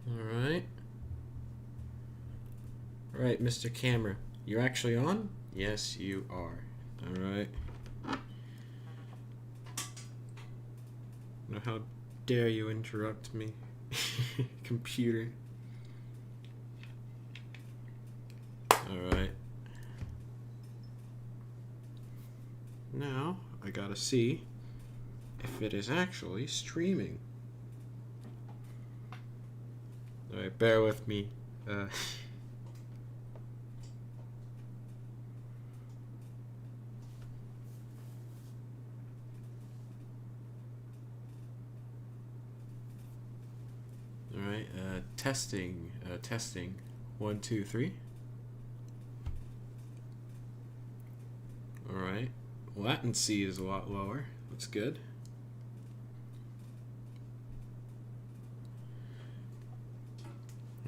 Alright. Alright, Mr. Camera. You're actually on? Yes, you are. Alright. Now, how dare you interrupt me, computer? Alright. Now, I gotta see if it is actually streaming. Alright, bear with me. Alright, testing, testing. 1, 2, 3. Alright. Latency is a lot lower. That's good.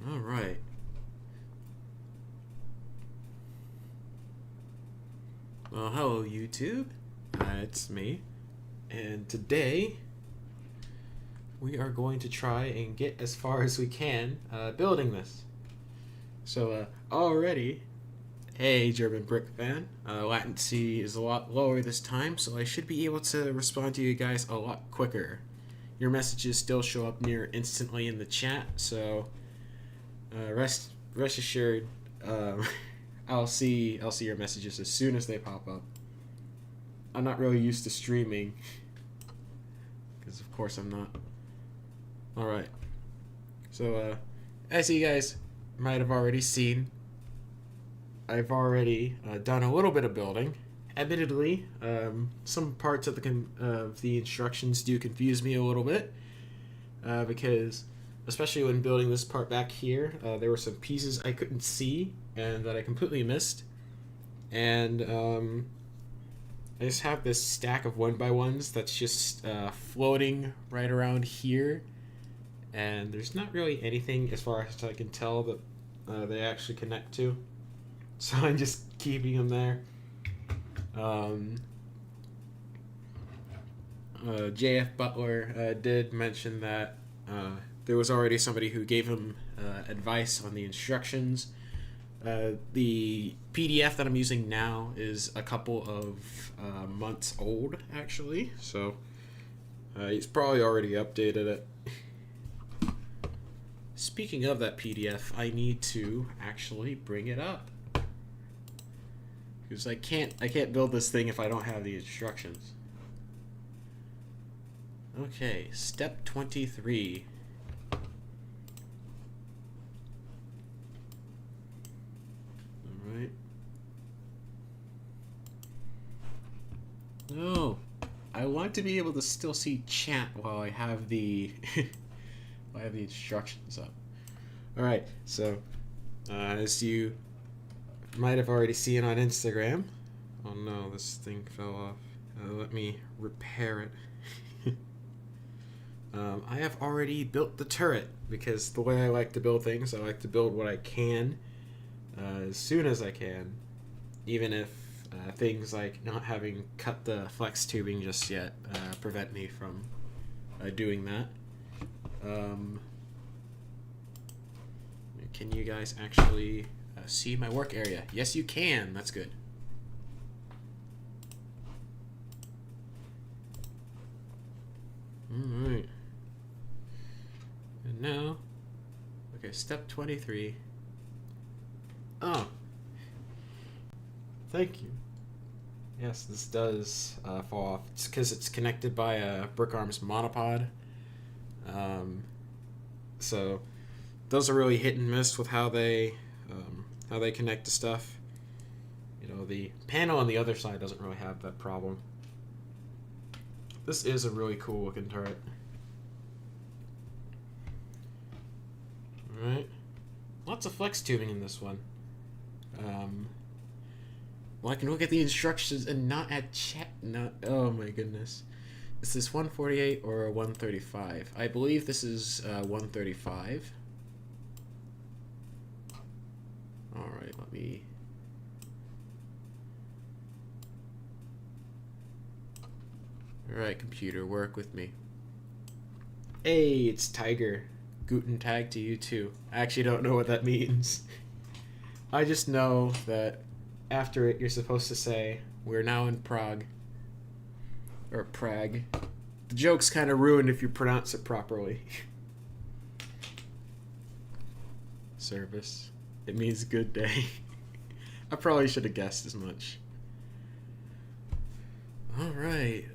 Alright. Well, hello YouTube. It's me. And today we are going to try and get as far as we can building this. So already, hey German Brick fan, latency is a lot lower this time, so I should be able to respond to you guys a lot quicker. Your messages still show up near instantly in the chat, so rest assured, I'll see your messages as soon as they pop up. I'm not really used to streaming, because of course I'm not. Alright, so as you guys might have already seen, I've already done a little bit of building. Admittedly, some parts of the instructions do confuse me a little bit, because especially when building this part back here, there were some pieces I couldn't see and that I completely missed, and I just have this stack of 1x1s that's just floating right around here, and there's not really anything as far as I can tell that they actually connect to, so I'm just keeping them there. JfButler did mention that there was already somebody who gave him advice on the instructions. The PDF that I'm using now is a couple of months old, actually, so he's probably already updated it. Speaking of that PDF, I need to actually bring it up, because I can't build this thing if I don't have the instructions. Okay, step 23. Alright. No, I want to be able to still see chat while I have the I have the instructions up. Alright, so as you might have already seen on Instagram, oh no, this thing fell off. Let me repair it. I have already built the turret, because the way I like to build things, I like to build what I can as soon as I can, even if things like not having cut the flex tubing just yet prevent me from doing that. Can you guys actually see my work area? Yes, you can. That's good. Alright. And now, okay, step 23. Oh. Thank you. Yes, this does fall off. It's because it's connected by a Brick Arms monopod. So those are really hit and miss with how they connect to stuff. You know, the panel on the other side doesn't really have that problem. This is a really cool looking turret. Alright. Lots of flex tubing in this one. Well, I can look at the instructions and not add chat. Not. Oh my goodness. Is this 148 or 135? I believe this is 135. Alright, let me... Alright, computer, work with me. Hey, it's Tiger. Guten Tag to you too. I actually don't know what that means. I just know that after it, you're supposed to say, "We're now in Prague." Or Prague. The joke's kind of ruined if you pronounce it properly. Service. It means good day. I probably should have guessed as much. Alright,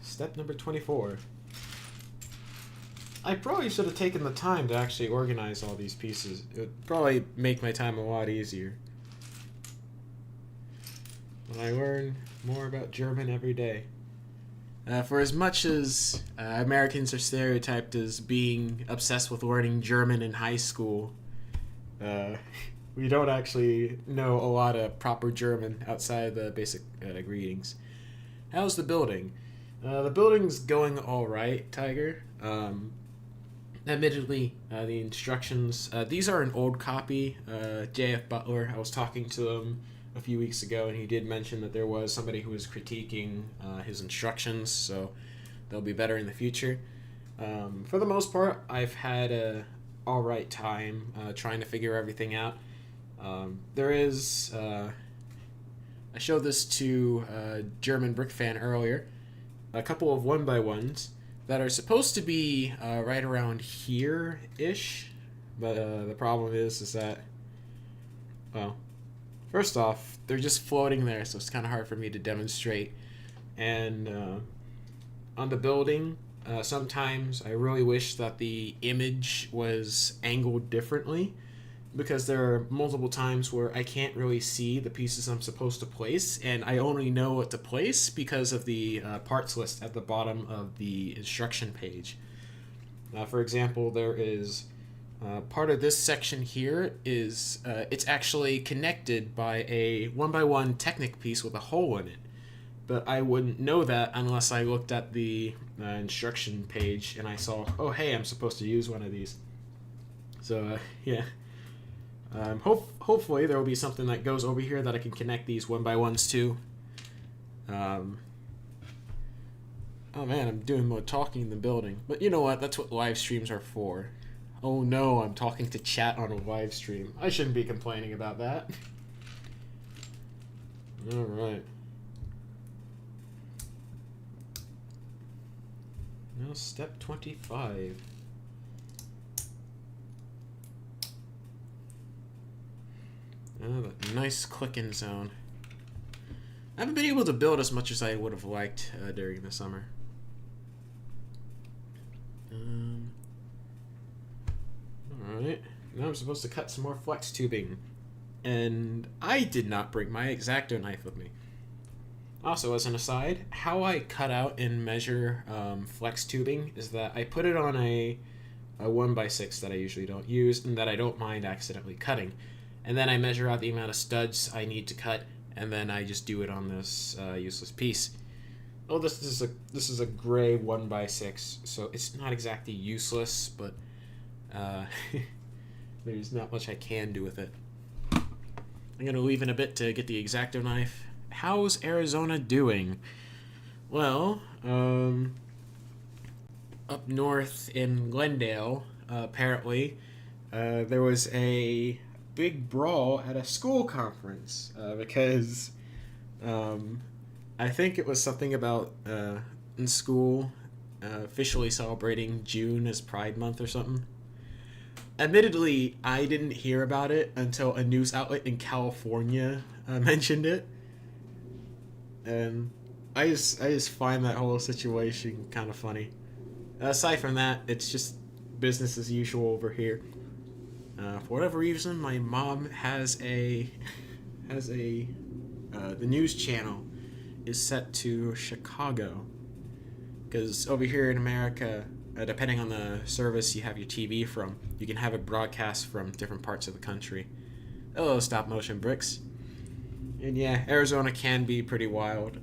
step number 24. I probably should have taken the time to actually organize all these pieces. It would probably make my time a lot easier. When I learn more about German every day. For as much as Americans are stereotyped as being obsessed with learning German in high school, we don't actually know a lot of proper German outside the basic greetings. How's the building? The building's going alright, Tiger. Admittedly, the instructions, these are an old copy. JF Butler, I was talking to him a few weeks ago, and he did mention that there was somebody who was critiquing his instructions, so they'll be better in the future. For the most part, I've had a alright time trying to figure everything out. There is, I showed this to a German brick fan earlier, a couple of 1x1s that are supposed to be right around here-ish, but the problem is that, well, first off, they're just floating there, so it's kind of hard for me to demonstrate. And on the building, sometimes I really wish that the image was angled differently, because there are multiple times where I can't really see the pieces I'm supposed to place, and I only know what to place because of the parts list at the bottom of the instruction page. For example, there is part of this section here is it's actually connected by a 1x1 Technic piece with a hole in it, but I wouldn't know that unless I looked at the instruction page and I saw, oh hey, I'm supposed to use one of these. So yeah. Hopefully there will be something that goes over here that I can connect these 1x1s to. Oh man, I'm doing more talking in the building. But you know what? That's what live streams are for. Oh no, I'm talking to chat on a live stream. I shouldn't be complaining about that. Alright. Now step 25. Oh, that nice clicking sound. I haven't been able to build as much as I would have liked during the summer. Alright, now I'm supposed to cut some more flex tubing. And I did not bring my X-Acto knife with me. Also, as an aside, how I cut out and measure flex tubing is that I put it on a 1x6 that I usually don't use and that I don't mind accidentally cutting. And then I measure out the amount of studs I need to cut, and then I just do it on this useless piece. Oh, this is a gray 1x6, so it's not exactly useless, but there's not much I can do with it. I'm gonna leave in a bit to get the X-Acto knife. How's Arizona doing? Well, up north in Glendale, apparently, there was a big brawl at a school conference because I think it was something about in school officially celebrating June as Pride Month or something. Admittedly, I didn't hear about it until a news outlet in California mentioned it, and I just find that whole situation kind of funny. Aside from that, it's just business as usual over here. For whatever reason, my mom has the news channel is set to Chicago, because over here in America, depending on the service you have your TV from, you can have it broadcast from different parts of the country. Hello, stop motion bricks. And yeah, Arizona can be pretty wild.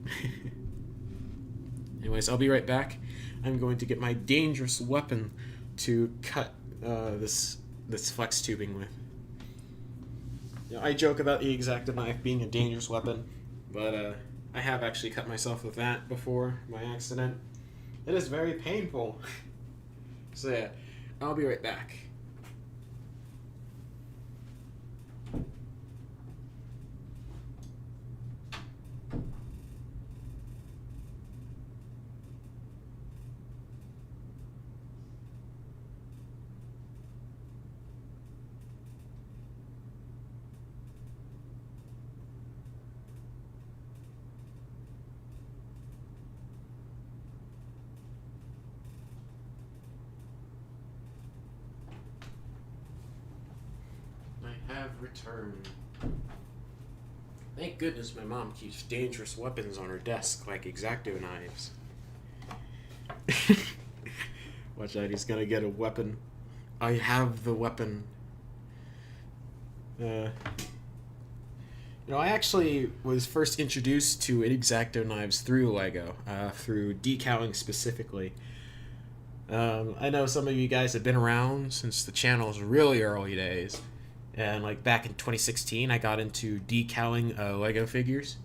Anyways, I'll be right back. I'm going to get my dangerous weapon to cut this flex tubing with. You know, I joke about the X-Acto knife being a dangerous weapon, but I have actually cut myself with that before my accident. It is very painful. So yeah, I'll be right back. Have returned. Thank goodness my mom keeps dangerous weapons on her desk, like X-Acto knives. Watch out, he's gonna get a weapon. I have the weapon. I actually was first introduced to X-Acto knives through Lego, through decaling specifically. I know some of you guys have been around since the channel's really early days. And like back in 2016, I got into decaling Lego figures,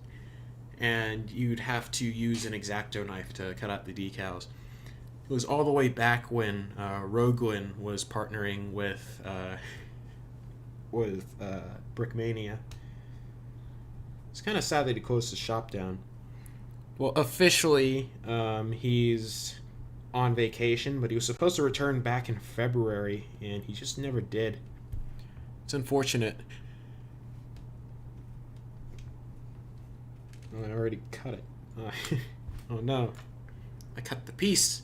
and you'd have to use an X-Acto knife to cut out the decals. It was all the way back when Roguelin was partnering with Brickmania. It's kind of sad that he closed the shop down. Well, officially, he's on vacation, but he was supposed to return back in February, and he just never did. It's unfortunate. Oh, I already cut it. Oh no. I cut the piece.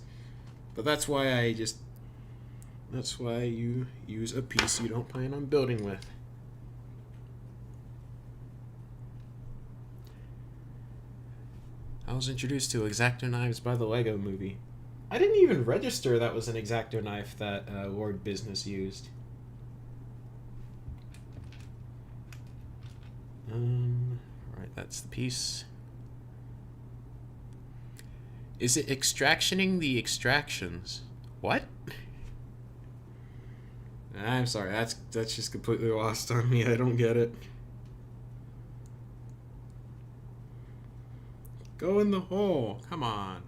But that's why you use a piece you don't plan on building with. I was introduced to X-Acto knives by the Lego movie. I didn't even register that was an X-Acto knife that Lord Business used. Alright, that's the piece. Is it extractioning the extractions? What? I'm sorry, that's just completely lost on me. I don't get it. Go in the hole. Come on.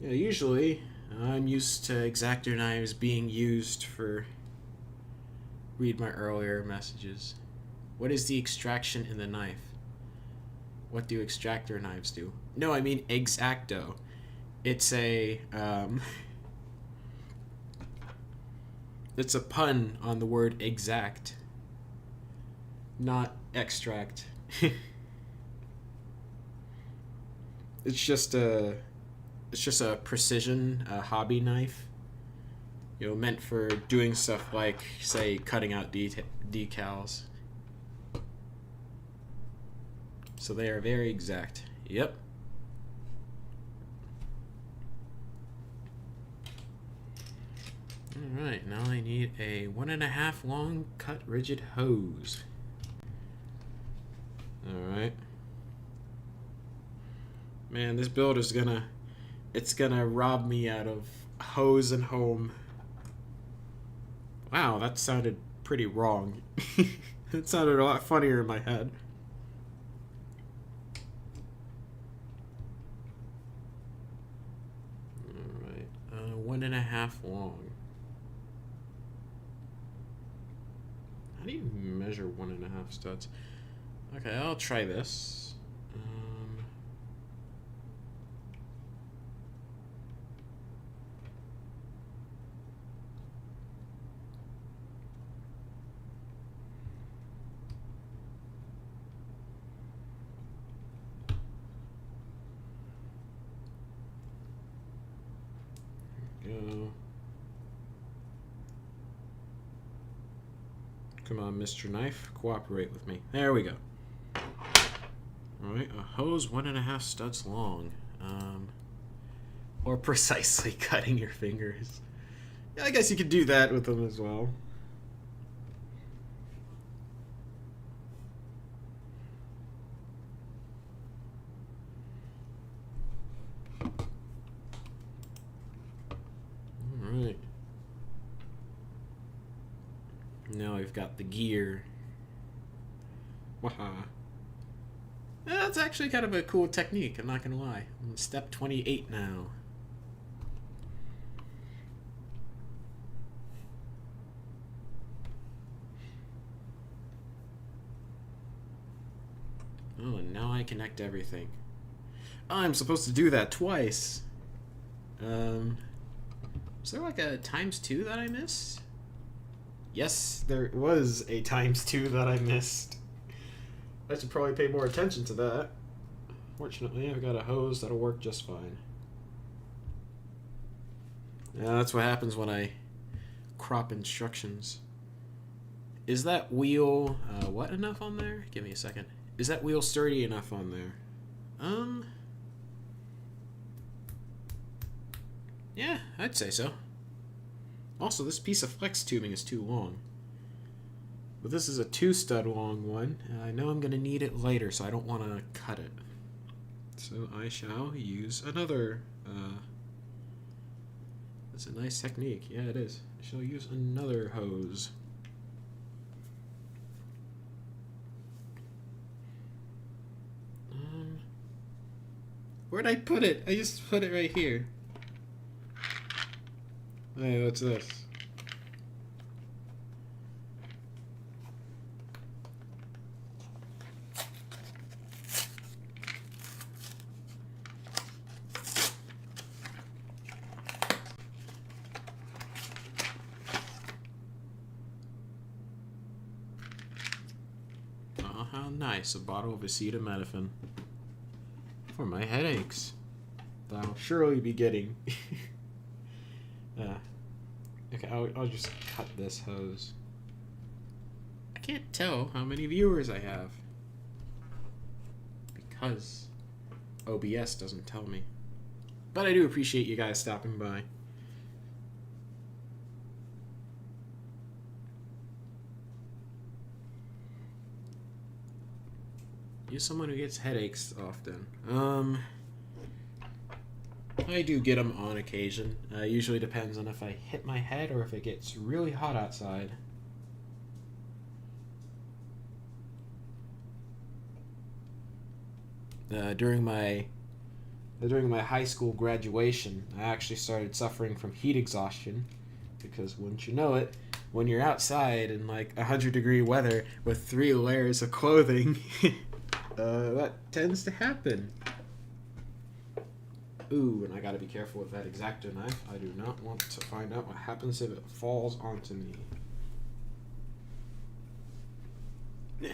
Yeah, usually I'm used to X-Acto knives being used for... Read my earlier messages. What is the extraction in the knife? What do extractor knives do? No, I mean X-Acto. It's a it's a pun on the word exact, not extract. It's just a precision hobby knife. Meant for doing stuff like, say, cutting out decals. So they are very exact. Yep. Alright, now I need a 1.5 long cut rigid hose. Alright. Man, this build is it's gonna rob me out of hose and home. Wow, that sounded pretty wrong. It sounded a lot funnier in my head. Alright, 1.5 long. How do you measure 1.5 studs? Okay, I'll try this. Go. Come on, Mr. Knife, cooperate with me. There we go. Alright, a hose 1.5 studs long. Or precisely cutting your fingers. Yeah, I guess you could do that with them as well. Alright. Now we've got the gear. Waha. Yeah, that's actually kind of a cool technique, I'm not gonna lie. I'm on step 28 now. Oh, and now I connect everything. Oh, I'm supposed to do that twice. Was there like a ×2 that I missed? Yes, there was a ×2 that I missed. I should probably pay more attention to that. Fortunately, I've got a hose that'll work just fine. Yeah, that's what happens when I crop instructions. Is that wheel, what enough on there? Give me a second. Is that wheel sturdy enough on there? Yeah, I'd say so. Also, this piece of flex tubing is too long. But this is a 2-stud long one, and I know I'm going to need it later, so I don't want to cut it. So I shall use another, that's a nice technique. Yeah, it is. I shall use another hose. Where'd I put it? I just put it right here. Hey, what's this? Oh, how nice. A bottle of acetaminophen. For my headaches. That I'll surely be getting. Okay, I'll just cut this hose. I can't tell how many viewers I have. Because OBS doesn't tell me. But I do appreciate you guys stopping by. You're someone who gets headaches often. I do get them on occasion. Usually depends on if I hit my head or if it gets really hot outside. During my high school graduation, I actually started suffering from heat exhaustion because, wouldn't you know it, when you're outside in like 100-degree weather with 3 layers of clothing, that tends to happen. Ooh, and I gotta be careful with that X-Acto knife. I do not want to find out what happens if it falls onto me. And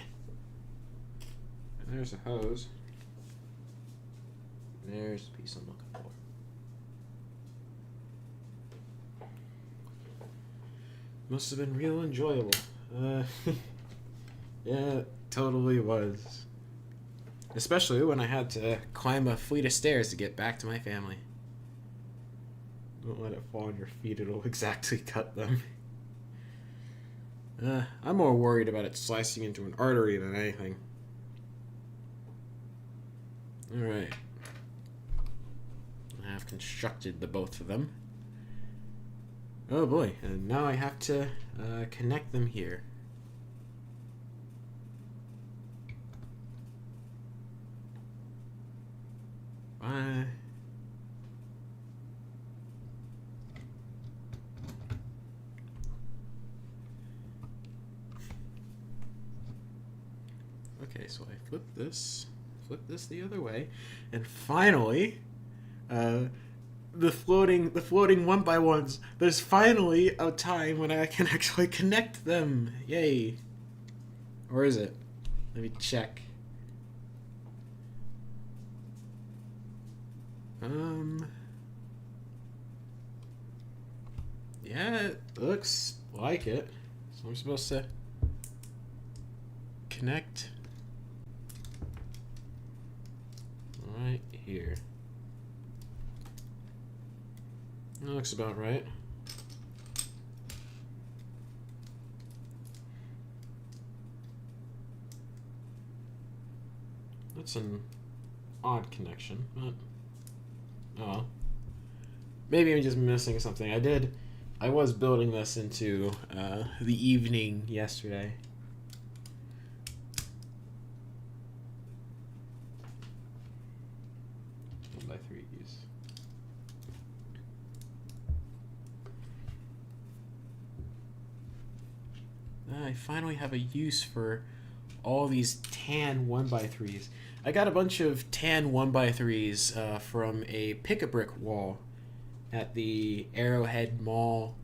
there's a hose. There's the piece I'm looking for. Must have been real enjoyable. Yeah, it totally was. Especially when I had to climb a fleet of stairs to get back to my family. Don't let it fall on your feet, it'll exactly cut them. I'm more worried about it slicing into an artery than anything. Alright. I have constructed the both of them. Oh boy, and now I have to connect them here. Okay, so I flip this the other way, and finally, the floating 1x1s. There's finally a time when I can actually connect them. Yay! Or is it? Let me check. Yeah, it looks like it. So I'm supposed to connect right here. That looks about right. That's an odd connection, but oh, maybe I'm just missing something. I was building this into the evening yesterday. 1x3s. I finally have a use for all these tan 1x3s. I got a bunch of tan 1x3s from a pick-a-brick wall at the Arrowhead Mall.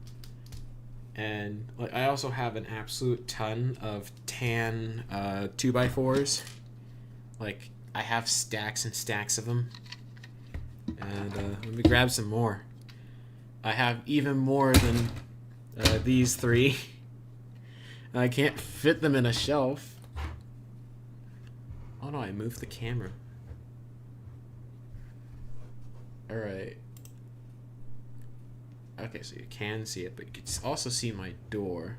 And like, I also have an absolute ton of tan 2x4s. Like, I have stacks and stacks of them. And let me grab some more. I have even more than these three. I can't fit them in a shelf. Oh no, I moved the camera. Alright. Okay, so you can see it, but you can also see my door.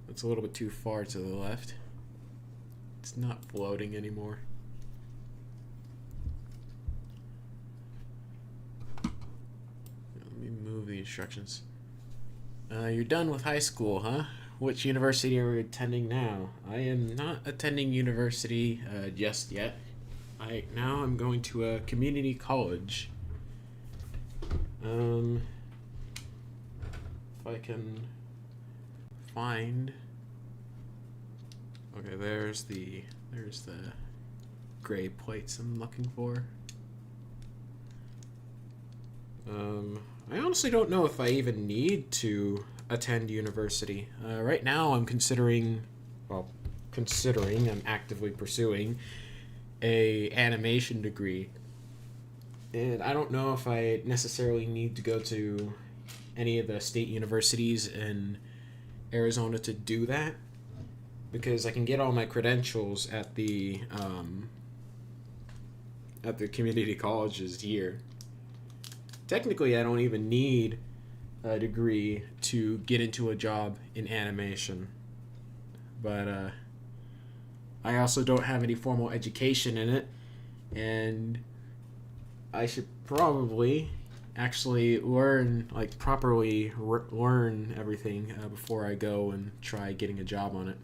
It's a little bit too far to the left. It's not floating anymore. Let me move the instructions. You're done with high school, huh? Which university are you attending now? I am not attending university just yet. Now I'm going to a community college. If I can find... Okay, there's the gray plates I'm looking for. I honestly don't know if I even need to attend university. Right now I'm I'm actively pursuing a animation degree. And I don't know if I necessarily need to go to any of the state universities in Arizona to do that, because I can get all my credentials at the community colleges here. Technically, I don't even need a degree to get into a job in animation, but I also don't have any formal education in it, and I should probably actually properly learn everything before I go and try getting a job on it.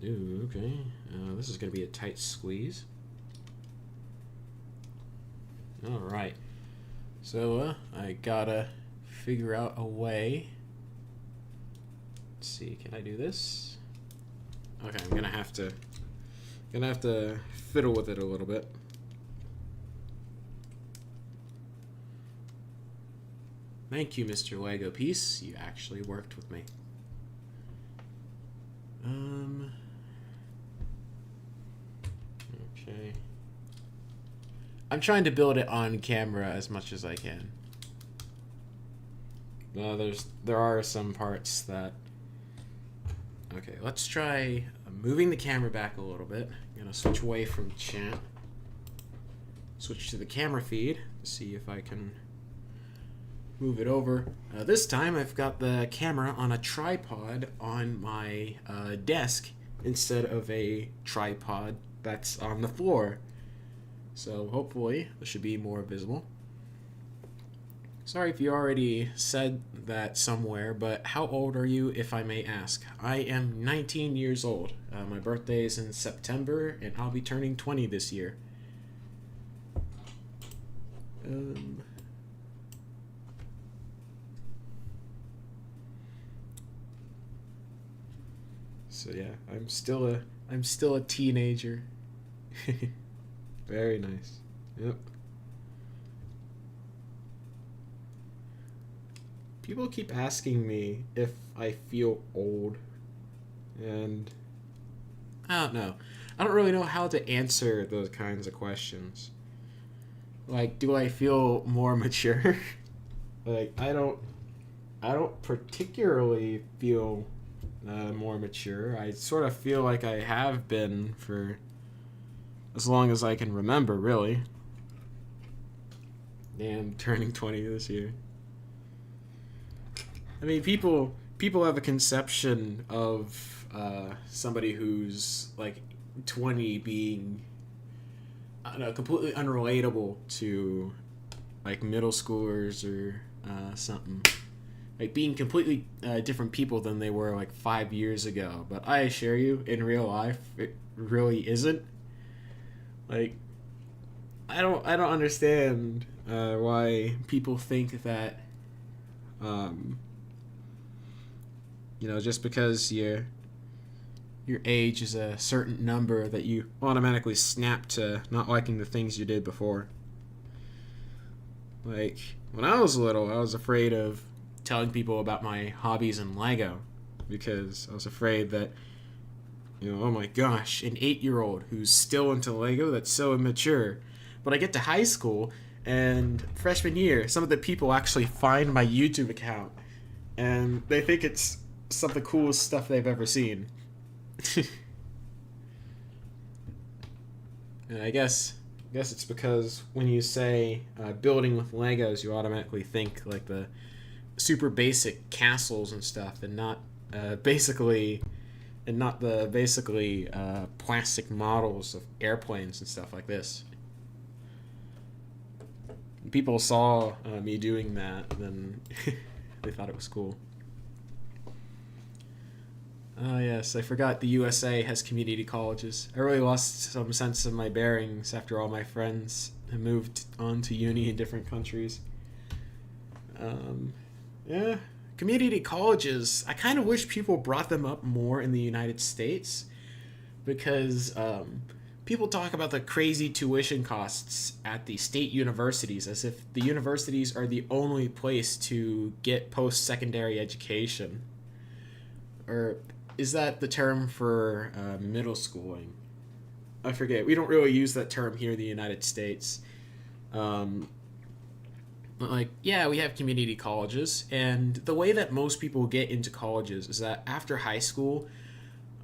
Ooh, okay. This is going to be a tight squeeze. Alright. So, I gotta figure out a way. Let's see, can I do this? Okay, I'm gonna have to fiddle with it a little bit. Thank you, Mr. Lego Piece. You actually worked with me. Okay. I'm trying to build it on camera as much as I can. There are some parts that... Okay, let's try moving the camera back a little bit. I'm gonna switch away from chat. Switch to the camera feed to see if I can move it over. This time I've got the camera on a tripod on my desk instead of a tripod that's on the floor. So hopefully this should be more visible. Sorry if you already said that somewhere, but how old are you, if I may ask? I am 19 years old. My birthday is in September, and I'll be turning 20 this year. So yeah, I'm still a teenager. Very nice. Yep. People keep asking me if I feel old, and I don't know. I don't really know how to answer those kinds of questions. Like, do I feel more mature? Like, I don't particularly feel more mature. I sort of feel like I have been for as long as I can remember, really. Damn, turning 20 this year. I mean, people have a conception of somebody who's like 20 being, I don't know, completely unrelatable to like middle schoolers or something. Like being completely different people than they were like 5 years ago. But I assure you, in real life, it really isn't. Like, I don't understand why people think that just because your age is a certain number that you automatically snap to not liking the things you did before. Like, when I was little, I was afraid of telling people about my hobbies in Lego because I was afraid that, oh my gosh, an 8-year-old who's still into Lego, that's so immature. But I get to high school, and freshman year, some of the people actually find my YouTube account, and they think it's some of the coolest stuff they've ever seen. And I guess it's because when you say building with Legos, you automatically think like the super basic castles and stuff, and not the basically plastic models of airplanes and stuff like this. People saw me doing that, then they thought it was cool. Oh yes, I forgot the USA has community colleges. I really lost some sense of my bearings after all my friends have moved on to uni in different countries. Yeah, community colleges, I kind of wish people brought them up more in the United States, because people talk about the crazy tuition costs at the state universities as if the universities are the only place to get post-secondary education. Or is that the term for middle schooling? I forget. We don't really use that term here in the United States. But yeah, we have community colleges, and the way that most people get into colleges is that after high school,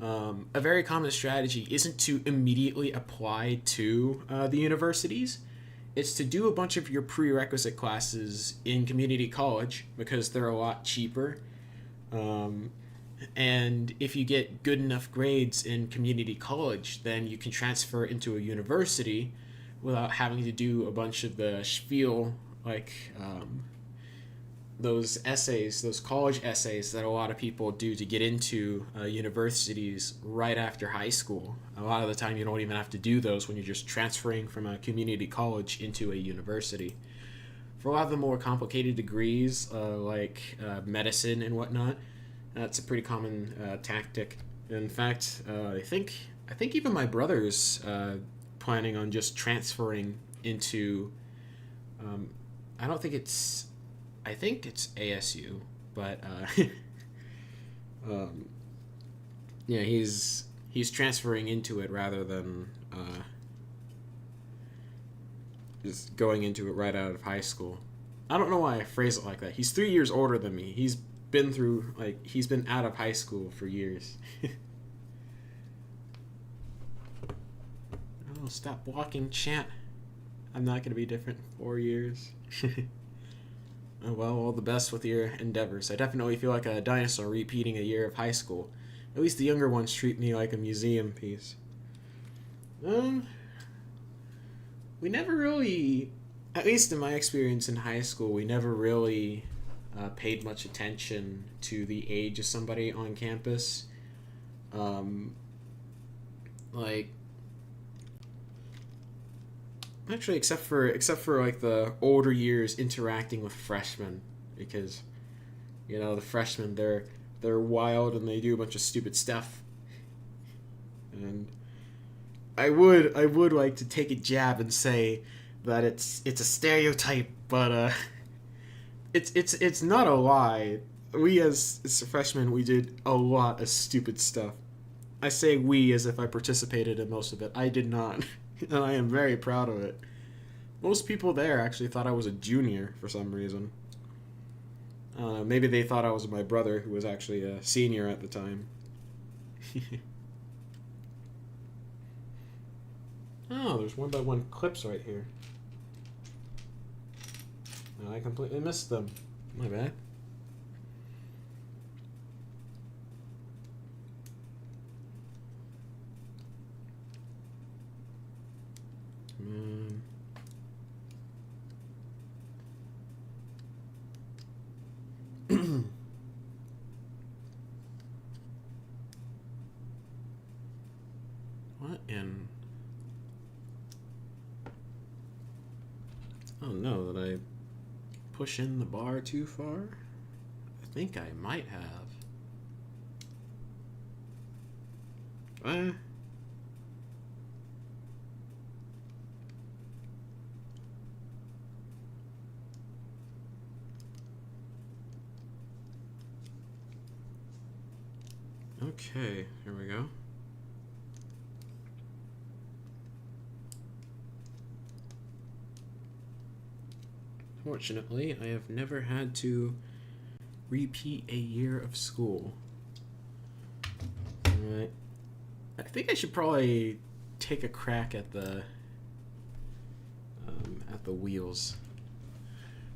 a very common strategy isn't to immediately apply to the universities. It's to do a bunch of your prerequisite classes in community college because they're a lot cheaper. And if you get good enough grades in community college, then you can transfer into a university without having to do a bunch of the spiel, like those essays, those college essays that a lot of people do to get into universities right after high school. A lot of the time you don't even have to do those when you're just transferring from a community college into a university. For a lot of the more complicated degrees, like medicine and whatnot, that's a pretty common tactic. In fact, I think even my brother's planning on just transferring into. I think it's ASU, but yeah, he's transferring into it rather than just going into it right out of high school. I don't know why I phrase it like that. He's 3 years older than me. He's been out of high school for years. Oh, stop blocking chat. I'm not going to be different in 4 years. Oh, well, all the best with your endeavors. I definitely feel like a dinosaur repeating a year of high school. At least the younger ones treat me like a museum piece. We never really, at least in my experience in high school, we never really paid much attention to the age of somebody on campus. Actually, except for like the older years interacting with freshmen, because the freshmen, they're wild and they do a bunch of stupid stuff. And I would like to take a jab and say that it's a stereotype, but it's not a lie. We as freshmen, we did a lot of stupid stuff. I say we as if I participated in most of it. I did not. And I am very proud of it. Most people there actually thought I was a junior for some reason. Maybe they thought I was my brother, who was actually a senior at the time. Oh, there's 1x1 clips right here. No, I completely missed them. My bad. What in... Oh no, did I push in the bar too far? I think I might have. Okay, here we go. Fortunately, I have never had to repeat a year of school. Alright. I think I should probably take a crack at the wheels.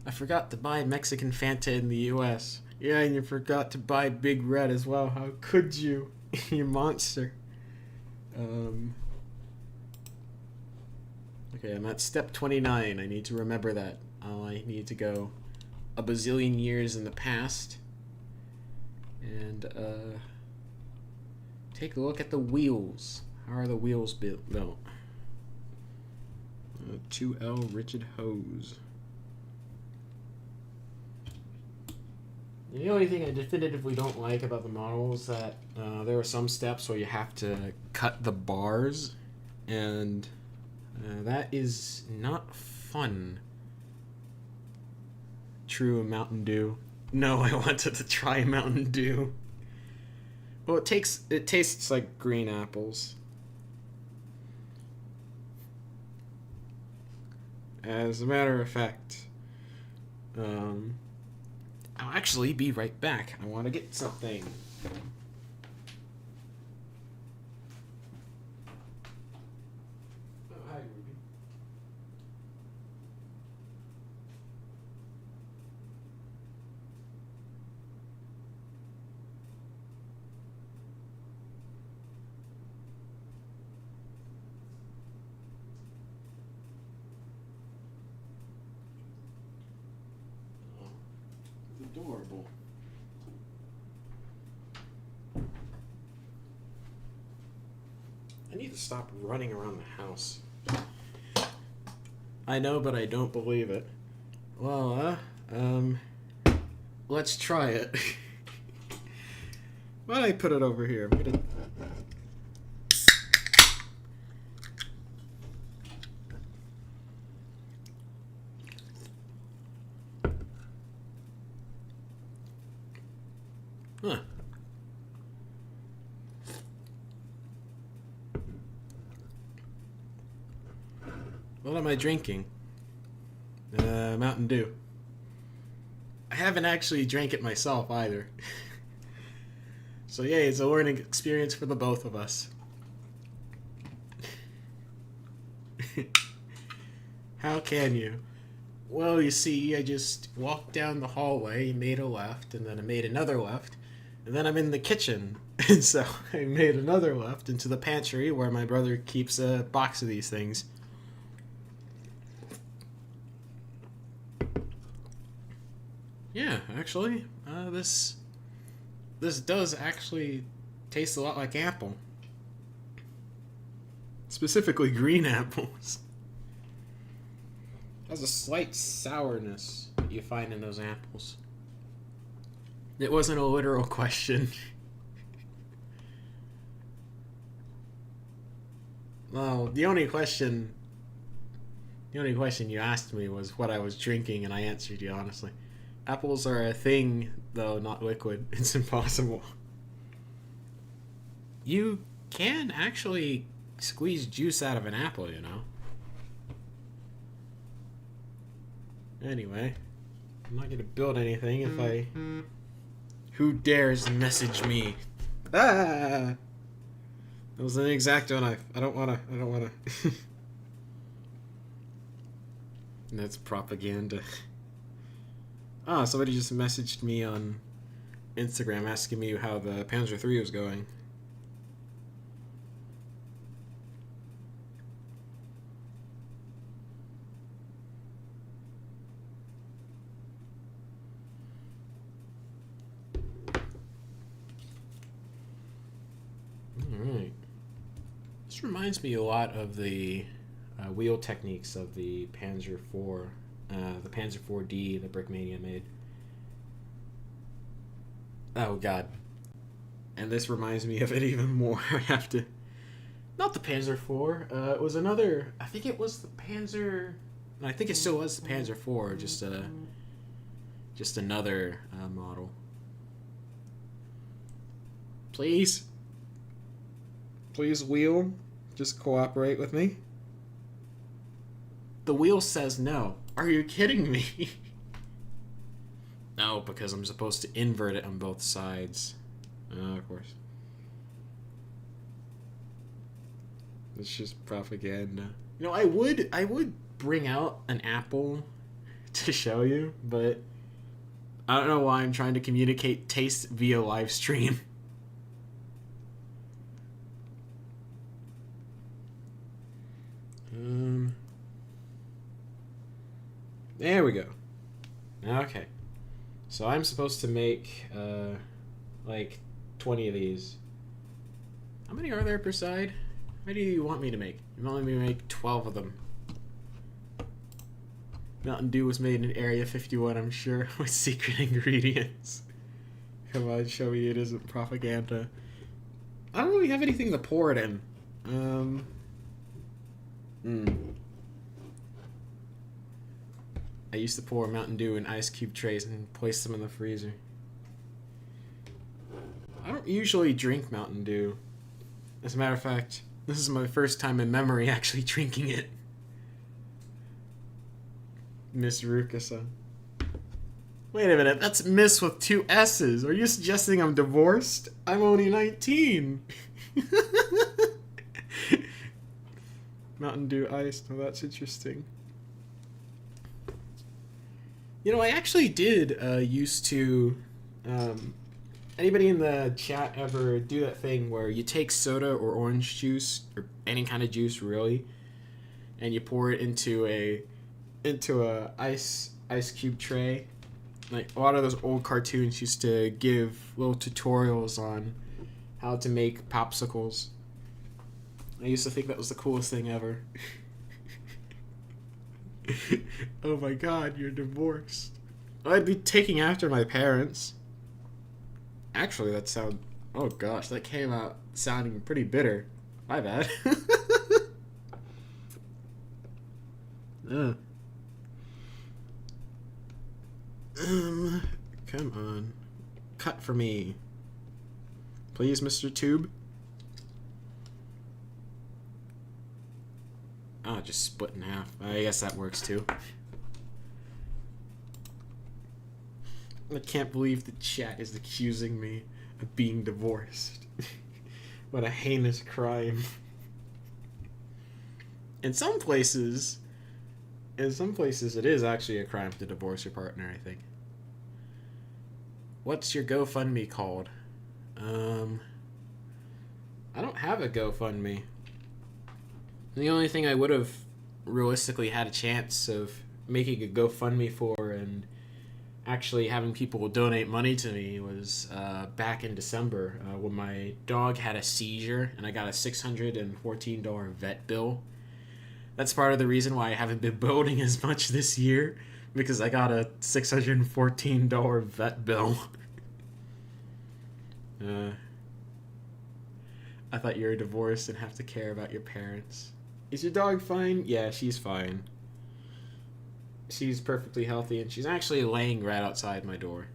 I forgot to buy Mexican Fanta in the US. Yeah, and you forgot to buy Big Red as well. How could you? You monster. Okay, I'm at step 29. I need to remember that. I need to go a bazillion years in the past and take a look at the wheels. How are the wheels built? 2L rigid hose. The only thing I definitively don't like about the model is that there are some steps where you have to cut the bars, and that is not fun. True Mountain Dew. No, I wanted to try Mountain Dew. Well, it tastes like green apples. As a matter of fact, I'll actually be right back. I want to get something. Oh, hi, Ruby. Adorable. I need to stop running around the house. I know, but I don't believe it. Well, let's try it. Why don't I put it over here? I'm gonna... Huh. What am I drinking? Mountain Dew. I haven't actually drank it myself either. So yeah, it's a learning experience for the both of us. How can you? Well, you see, I just walked down the hallway, made a left, and then I made another left. And then I'm in the kitchen, and so I made another left into the pantry where my brother keeps a box of these things. Yeah, actually, this does actually taste a lot like apple. Specifically green apples. It has a slight sourness that you find in those apples. It wasn't a literal question. Well, the only question you asked me was what I was drinking, and I answered you honestly. Apples are a thing, though not liquid. It's impossible. You can actually squeeze juice out of an apple, you know. Anyway, I'm not gonna build anything if I... Who dares message me? Ah! That was an X-Acto knife. I don't wanna. That's propaganda. Ah, somebody just messaged me on Instagram asking me how the Panzer-III was going. Alright. This reminds me a lot of the wheel techniques of the Panzer-IV. The Panzer-IV-D that Brickmania made. Oh god. And this reminds me of it even more. I have to Not the Panzer-IV. It was another. I think it was the Panzer. I think it still was the Panzer-IV. Just another model. Please, wheel, just cooperate with me. The wheel says no. Are you kidding me? No, because I'm supposed to invert it on both sides. Of course. It's just propaganda. You know, I would bring out an apple to show you, but I don't know why I'm trying to communicate taste via live stream. There we go. Okay. So I'm supposed to make, like, 20 of these. How many are there per side? How many do you want me to make? You want me to make 12 of them. Mountain Dew was made in Area 51, I'm sure, with secret ingredients. Come on, show me it isn't propaganda. I don't really have anything to pour it in. I used to pour Mountain Dew in ice cube trays and place them in the freezer. I don't usually drink Mountain Dew. As a matter of fact, this is my first time in memory actually drinking it. Miss Ruka-san. Wait a minute, that's Miss with 2 S's. Are you suggesting I'm divorced? I'm only 19. Mountain Dew iced. Oh, that's interesting. You know, I actually did used to... anybody in the chat ever do that thing where you take soda or orange juice, or any kind of juice really, and you pour it into a ice cube tray? Like, a lot of those old cartoons used to give little tutorials on how to make popsicles. I used to think that was the coolest thing ever. Oh my god, you're divorced. I'd be taking after my parents. Actually, that sound... Oh gosh, that came out sounding pretty bitter. My bad. Come on. Cut for me. Please, Mr. Tube. Oh, just split in half. I guess that works too. I can't believe the chat is accusing me of being divorced. What a heinous crime. In some places it is actually a crime to divorce your partner, I think. What's your GoFundMe called? I don't have a GoFundMe. The only thing I would have realistically had a chance of making a GoFundMe for and actually having people donate money to me was back in December when my dog had a seizure and I got a $614 vet bill. That's part of the reason why I haven't been building as much this year, because I got a $614 vet bill. I thought you were divorced and have to care about your parents. Is your dog fine? Yeah, she's fine. She's perfectly healthy, and she's actually laying right outside my door.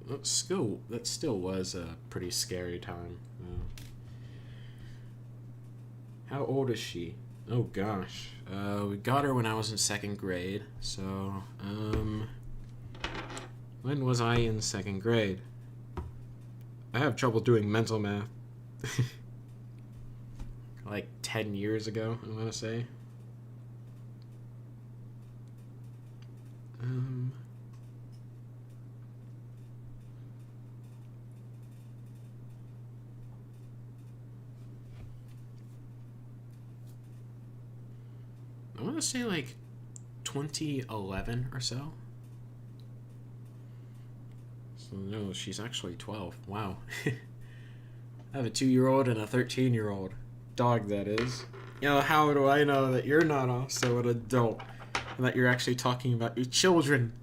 That still was a pretty scary time. How old is she? Oh gosh. We got her when I was in 2nd grade, so when was I in 2nd grade? I have trouble doing mental math. Like 10 years ago, I want to say. I want to say like 2011 or so. So no, she's actually 12. Wow. I have a 2-year-old and a 13-year-old. Dog, that is. You know, how do I know that you're not also an adult and that you're actually talking about your children?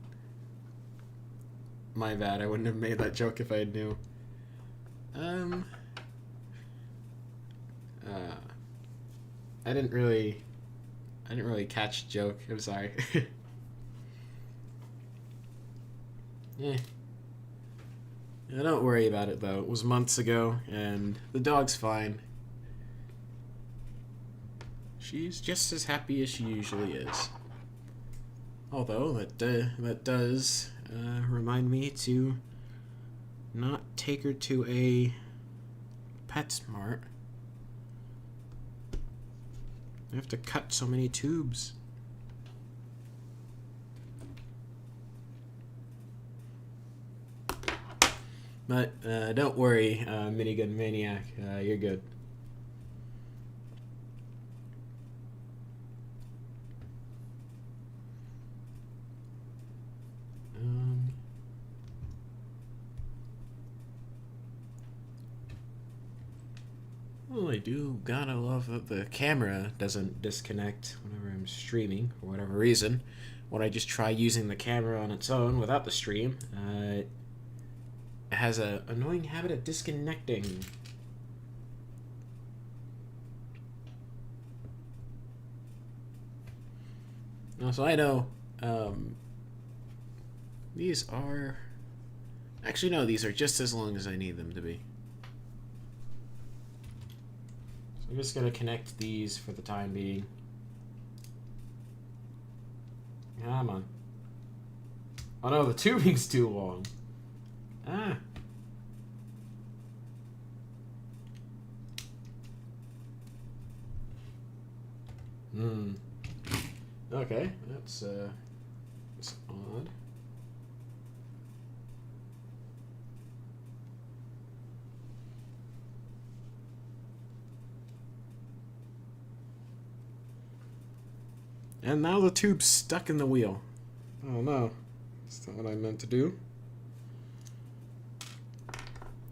My bad. I wouldn't have made that joke if I knew. I didn't really catch the joke. I'm sorry. Yeah. Don't worry about it though. It was months ago, and the dog's fine. She's just as happy as she usually is. Although that does remind me to not take her to a PetSmart. I have to cut so many tubes. But don't worry, Minigun Maniac, you're good. Well, I do gotta love that the camera doesn't disconnect whenever I'm streaming, for whatever reason. When I just try using the camera on its own without the stream, it has an annoying habit of disconnecting. So I know, these are... Actually, no, these are just as long as I need them to be. I'm just going to connect these for the time being. Come on. Oh no, the tubing's too long. Ah. Okay, that's odd. And now the tube's stuck in the wheel. Oh no, that's not what I meant to do.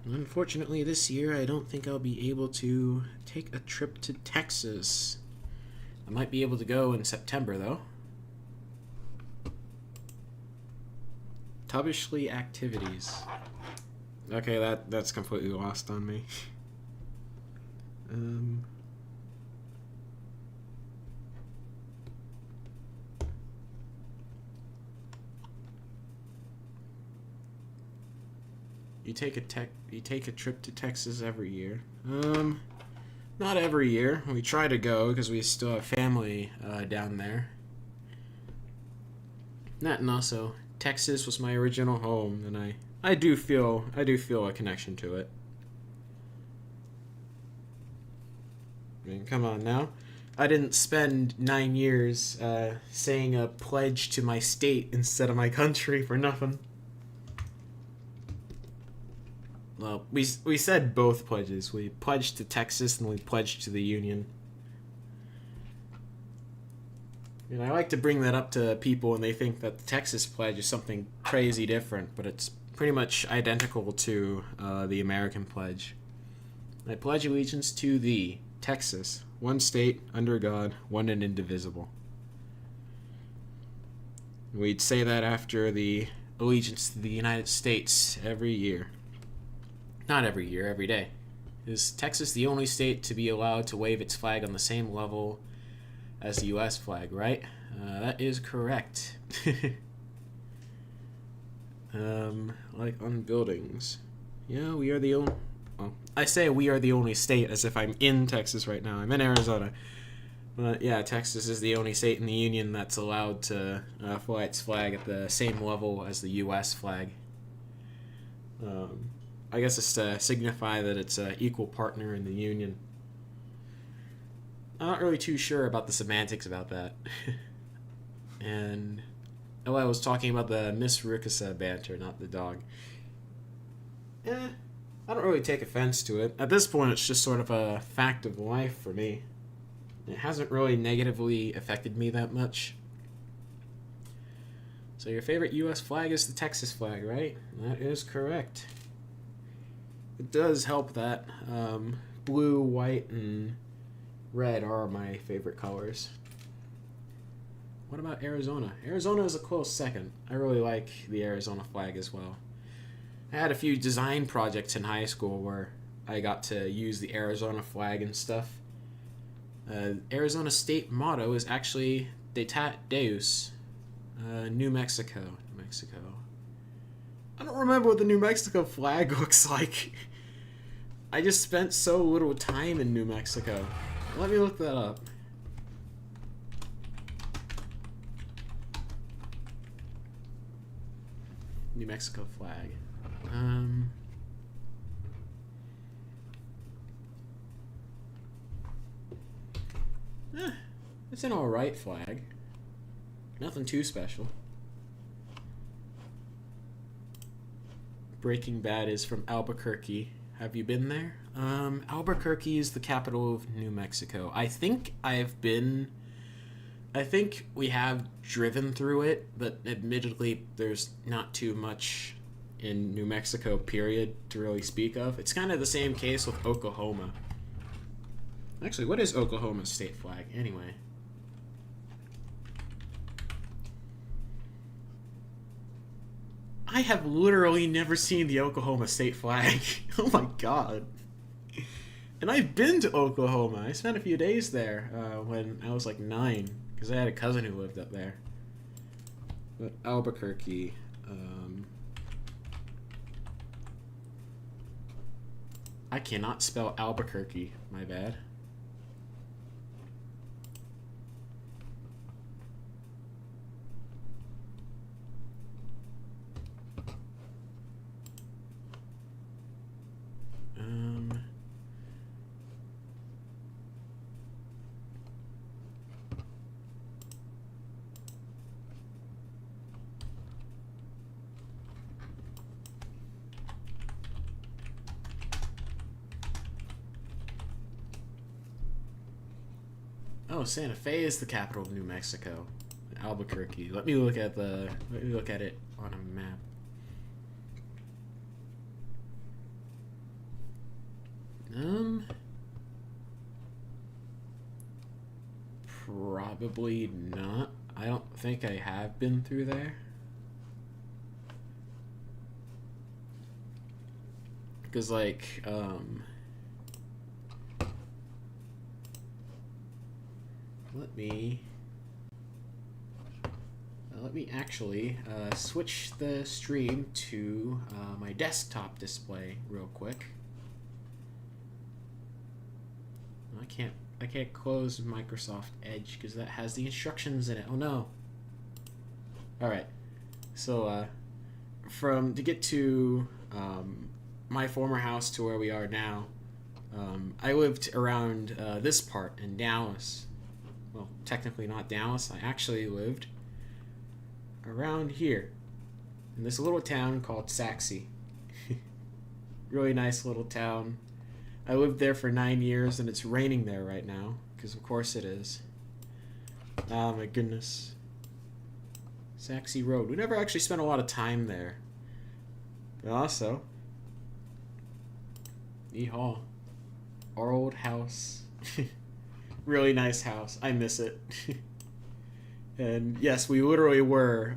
Unfortunately, this year I don't think I'll be able to take a trip to Texas. I might be able to go in September, though. Tubbishly activities. Okay, that's completely lost on me. You take a trip to Texas every year. Not every year. We try to go because we still have family down there. That and also Texas was my original home, and I do feel a connection to it. I mean, come on now. I didn't spend 9 years saying a pledge to my state instead of my country for nothing. Well, we said both pledges. We pledged to Texas and we pledged to the Union. And I like to bring that up to people and they think that the Texas pledge is something crazy different, but it's pretty much identical to the American pledge. I pledge allegiance to thee, Texas, one state, under God, one and indivisible. We'd say that after the allegiance to the United States every year. Not every year, every day. Is Texas the only state to be allowed to wave its flag on the same level as the U.S. flag, right? That is correct. Like on buildings. Yeah, we are the only... Well, I say we are the only state as if I'm in Texas right now. I'm in Arizona. But yeah, Texas is the only state in the Union that's allowed to fly its flag at the same level as the U.S. flag. I guess it's to signify that it's an equal partner in the Union. I'm not really too sure about the semantics about that. And I was talking about the Miss Rikasa banter, not the dog. I don't really take offense to it. At this point, it's just sort of a fact of life for me. It hasn't really negatively affected me that much. So your favorite U.S. flag is the Texas flag, right? That is correct. It does help that blue, white, and red are my favorite colors. What about Arizona? Arizona is a close second. I really like the Arizona flag as well. I had a few design projects in high school where I got to use the Arizona flag and stuff. Arizona state motto is actually Detat Deus, New Mexico. New Mexico. I don't remember what the New Mexico flag looks like. I just spent so little time in New Mexico. Let me look that up. New Mexico flag. It's an alright flag. Nothing too special. Breaking Bad is from Albuquerque. Have you been there? Albuquerque is the capital of New Mexico. I think we have driven through it, but admittedly, there's not too much in New Mexico, period, to really speak of. It's kind of the same case with Oklahoma. Actually, what is Oklahoma's state flag, anyway? I have literally never seen the Oklahoma state flag. Oh my god. And I've been to Oklahoma. I spent a few days there when I was like 9, because I had a cousin who lived up there. But Albuquerque. I cannot spell Albuquerque. My bad. Oh, Santa Fe is the capital of New Mexico. Albuquerque. Let me look at it on a map. Probably not. I don't think I have been through there. Because, like, let me actually switch the stream to my desktop display real quick. I can't close Microsoft Edge because that has the instructions in it. Oh no. All right. So to get to my former house to where we are now, I lived around this part in Dallas. Well, technically not Dallas. I actually lived around here in this little town called Saxe. Really nice little town. I lived there for 9 years, and it's raining there right now, because of course it is. Oh my goodness. Saxe Road. We never actually spent a lot of time there. But also, yeehaw. Our old house. Really nice house. I miss it. And yes, we literally were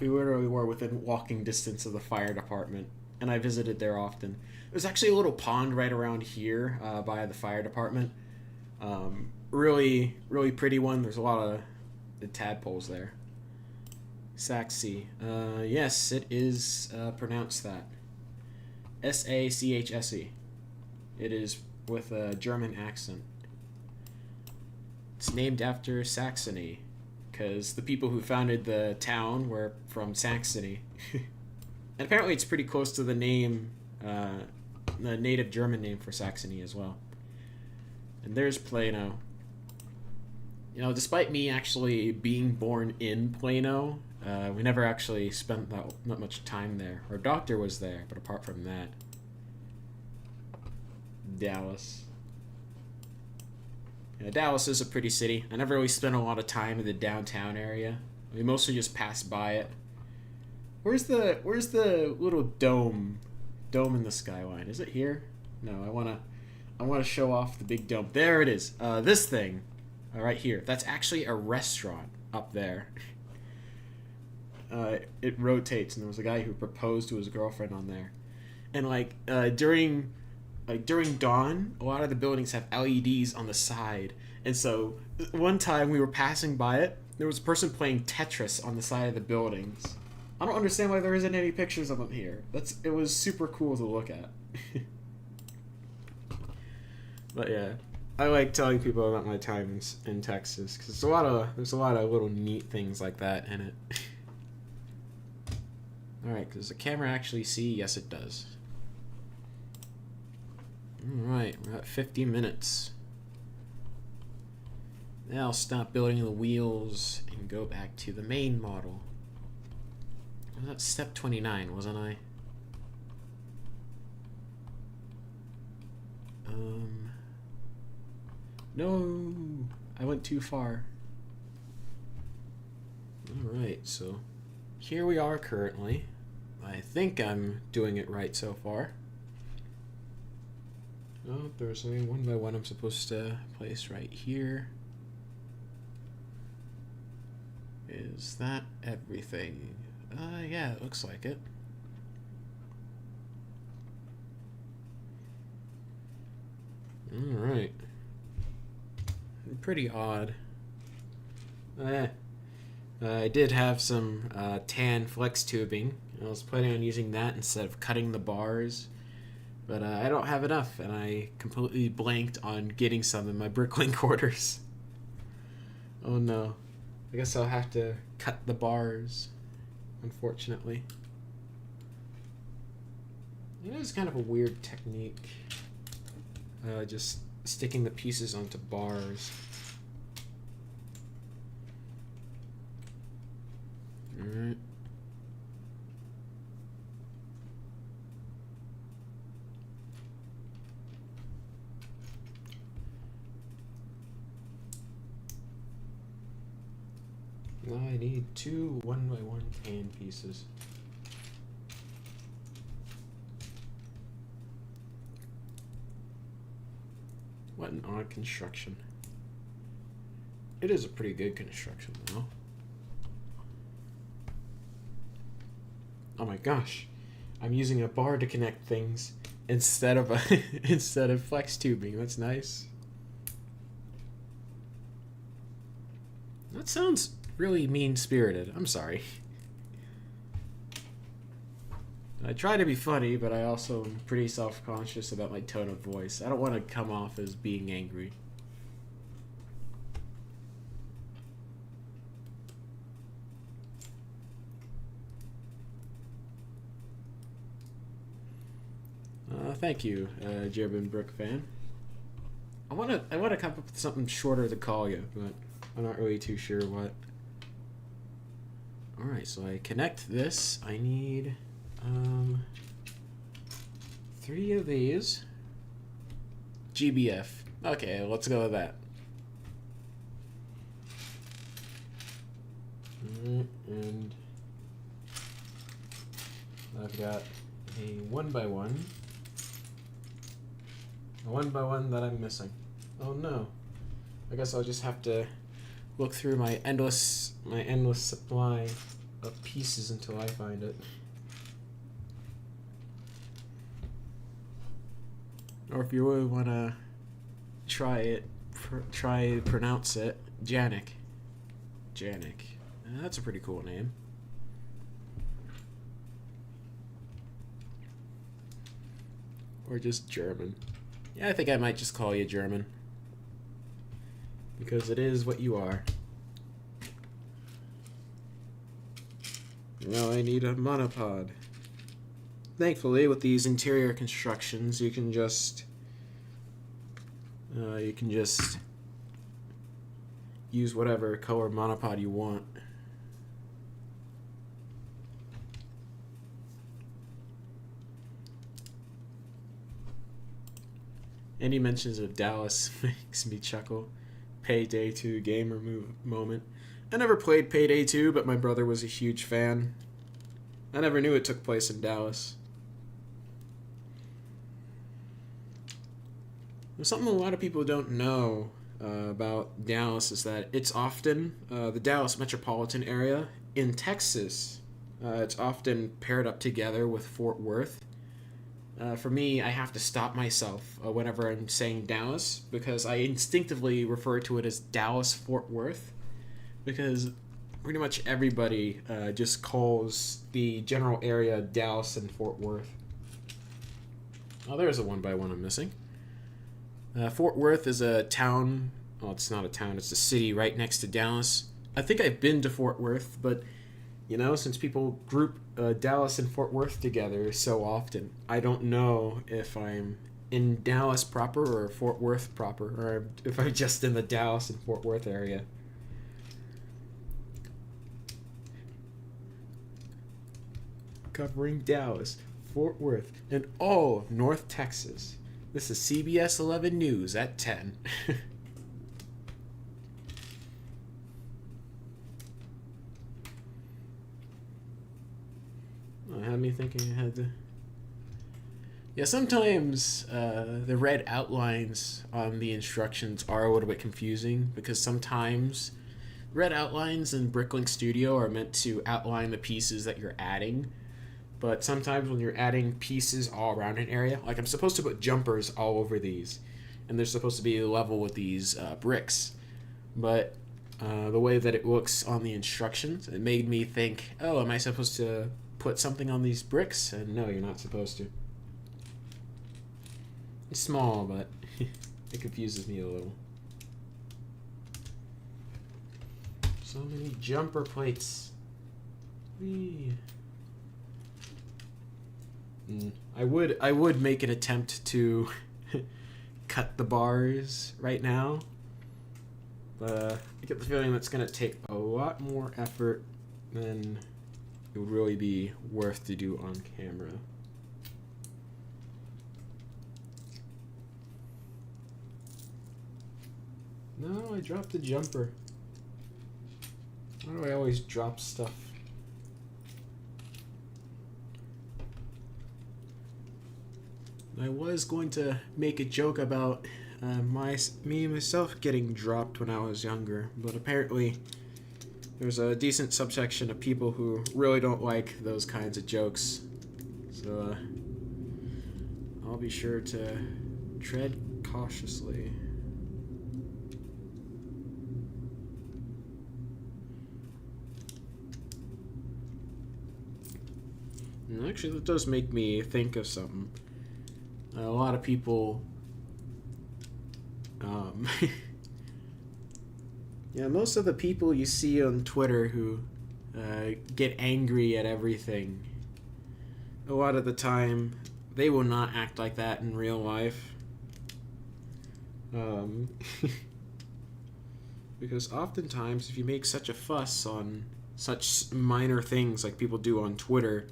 within walking distance of the fire department, and I visited there often. There's actually a little pond right around here by the fire department. Really, really pretty one. There's a lot of the tadpoles there. Saxe. Yes, it is pronounced that. Sachse. It is with a German accent. It's named after Saxony, because the people who founded the town were from Saxony. And apparently it's pretty close to the name, the native German name for Saxony as well. And there's Plano. You know, despite me actually being born in Plano, we never actually spent that much time there. Our doctor was there, but apart from that, Dallas. Yeah, Dallas is a pretty city. I never really spent a lot of time in the downtown area. We mostly just passed by it. Where's the little dome in the skyline? Is it here? No, I wanna show off the big dome. There it is. This thing, right here. That's actually a restaurant up there. it rotates, and there was a guy who proposed to his girlfriend on there. And during dawn, a lot of the buildings have LEDs on the side, and so one time we were passing by it, there was a person playing Tetris on the side of the buildings. I don't understand why there isn't any pictures of them here. It was super cool to look at. But yeah, I like telling people about my time in Texas because there's a lot of little neat things like that in it. All right, does the camera actually see? Yes, it does. All right, we're at 50 minutes. Now I'll stop building the wheels and go back to the main model. I was at step 29, wasn't I? No, I went too far. Alright, so here we are currently. I think I'm doing it right so far. Oh, there's only one by one I'm supposed to place right here. Is that everything? Yeah, it looks like it. Alright. Pretty odd. I did have some tan flex tubing. I was planning on using that instead of cutting the bars. But I don't have enough, and I completely blanked on getting some in my bricklink quarters. Oh no. I guess I'll have to cut the bars, unfortunately. It is kind of a weird technique. Just sticking the pieces onto bars. Alright. Now I need 2 1x1 tan pieces. What an odd construction. It is a pretty good construction, though. Oh my gosh, I'm using a bar to connect things instead of instead of flex tubing. That's nice. That sounds really mean-spirited. I'm sorry. I try to be funny, but I also am pretty self-conscious about my tone of voice. I don't want to come off as being angry. Thank you, German Brook fan. I want to come up with something shorter to call you, but I'm not really too sure what. All right, so I connect this. I need 3 of these. GBF. Okay, let's go with that. And I've got a 1x1. A 1x1 that I'm missing. Oh no. I guess I'll just have to look through my endless supply of pieces until I find it. Or if you really want to try pronounce it, Janik. Janik. That's a pretty cool name. Or just German. Yeah, I think I might just call you German. Because it is what you are. Now I need a monopod. Thankfully, with these interior constructions, you can just use whatever color monopod you want. Any mentions of Dallas makes me chuckle. Payday 2 gamer moment. I never played Payday 2, but my brother was a huge fan. I never knew it took place in Dallas. There's something a lot of people don't know about Dallas is that it's often the Dallas metropolitan area in Texas It's often paired up together with Fort Worth. For me, I have to stop myself whenever I'm saying Dallas because I instinctively refer to it as Dallas Fort Worth because pretty much everybody just calls the general area Dallas and Fort Worth. Oh, there's a one by one I'm missing. Fort Worth is a town. Well, it's not a town, it's a city right next to Dallas. I think I've been to Fort Worth, but since people group Dallas and Fort Worth together so often, I don't know if I'm in Dallas proper or Fort Worth proper, or if I'm just in the Dallas and Fort Worth area. Covering Dallas, Fort Worth, and all of North Texas. This is CBS 11 News at 10. Had me thinking I had to. Yeah, sometimes the red outlines on the instructions are a little bit confusing because sometimes red outlines in Bricklink Studio are meant to outline the pieces that you're adding. But sometimes when you're adding pieces all around an area, like I'm supposed to put jumpers all over these, and they're supposed to be level with these bricks. But the way that it looks on the instructions, it made me think, oh, am I supposed to put something on these bricks? And no, you're not supposed to. It's small, but it confuses me a little. So many jumper plates. Whee. I would make an attempt to cut the bars right now, but I get the feeling that's going to take a lot more effort than it would really be worth to do on camera. No, I dropped the jumper. Why do I always drop stuff? I was going to make a joke about myself getting dropped when I was younger, but apparently there's a decent subsection of people who really don't like those kinds of jokes. So I'll be sure to tread cautiously. And actually, that does make me think of something. A lot of people, most of the people you see on Twitter who get angry at everything, a lot of the time, they will not act like that in real life. Because oftentimes, if you make such a fuss on such minor things like people do on Twitter,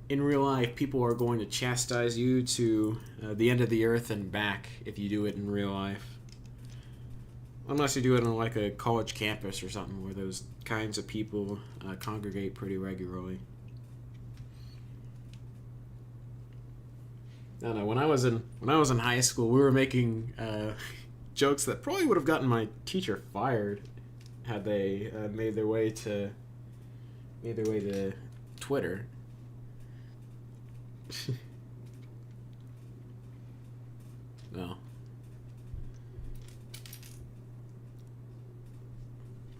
in real life, people are going to chastise you to the end of the earth and back if you do it in real life. Unless you do it on like a college campus or something where those kinds of people congregate pretty regularly. I don't know. When I was in high school, we were making jokes that probably would have gotten my teacher fired had they made their way to Twitter. No.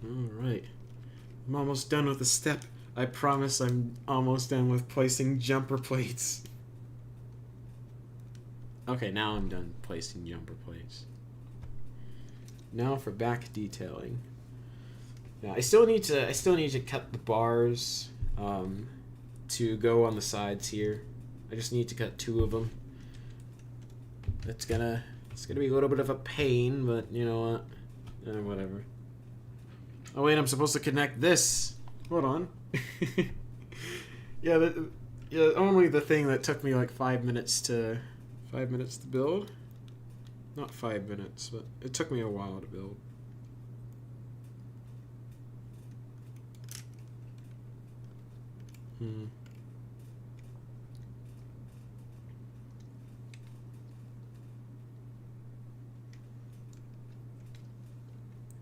Alright. I'm almost done with the step. I promise I'm almost done with placing jumper plates. Okay, now I'm done placing jumper plates. Now for back detailing. Yeah, I still need to cut the bars to go on the sides here. I just need to cut 2 of them. It's gonna be a little bit of a pain, but you know what? Whatever. Oh wait, I'm supposed to connect this. Hold on. Yeah, only the thing that took me like 5 minutes to build. Not 5 minutes, but it took me a while to build.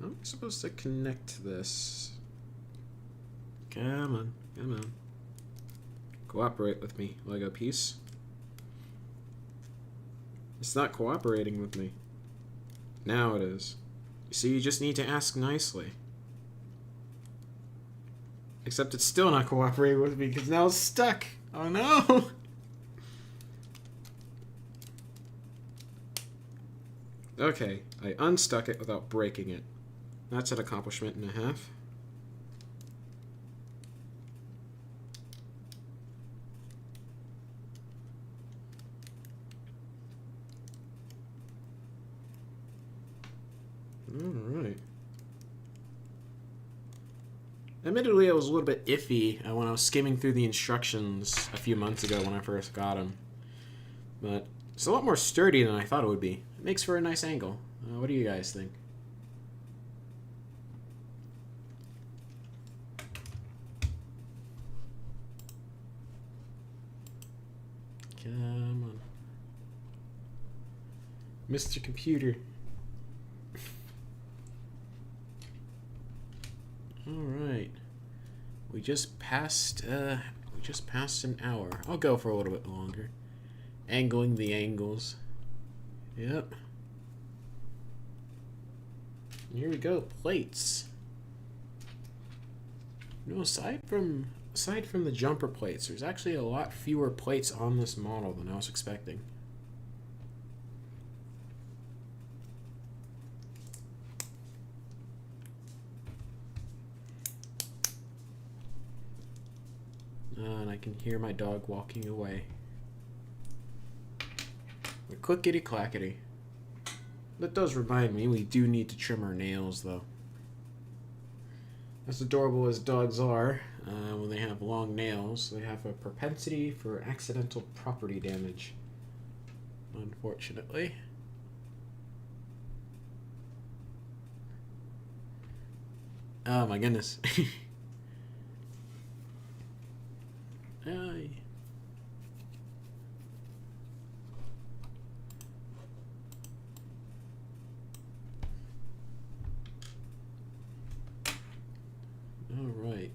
I'm supposed to connect this. Come on, come on. Cooperate with me, Lego piece. It's not cooperating with me. Now it is. You see, you just need to ask nicely. Except it's still not cooperating with me because now it's stuck. Oh no! Okay, I unstuck it without breaking it. That's an accomplishment and a half. Alright. Admittedly, I was a little bit iffy when I was skimming through the instructions a few months ago when I first got them. But it's a lot more sturdy than I thought it would be. It makes for a nice angle. What do you guys think? Come on. Mr. Computer. Alright. We just passed an hour. I'll go for a little bit longer. Angling the angles. Yep. Here we go, plates. You know, aside from the jumper plates, there's actually a lot fewer plates on this model than I was expecting. And I can hear my dog walking away. Clickety clackety. That does remind me, we do need to trim our nails, though. As adorable as dogs are, when they have long nails, they have a propensity for accidental property damage. Unfortunately. Oh my goodness. Aye. Alright.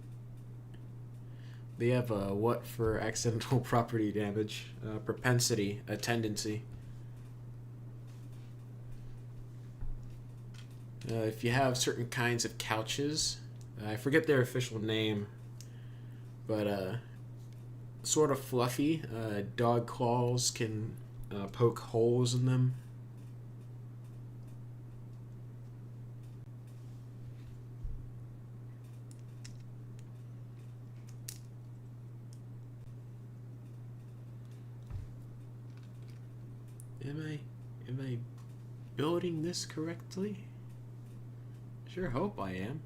They have a what for accidental property damage? Propensity, a tendency. If you have certain kinds of couches, I forget their official name, but sort of fluffy, dog claws can poke holes in them. Am I building this correctly? Sure hope I am.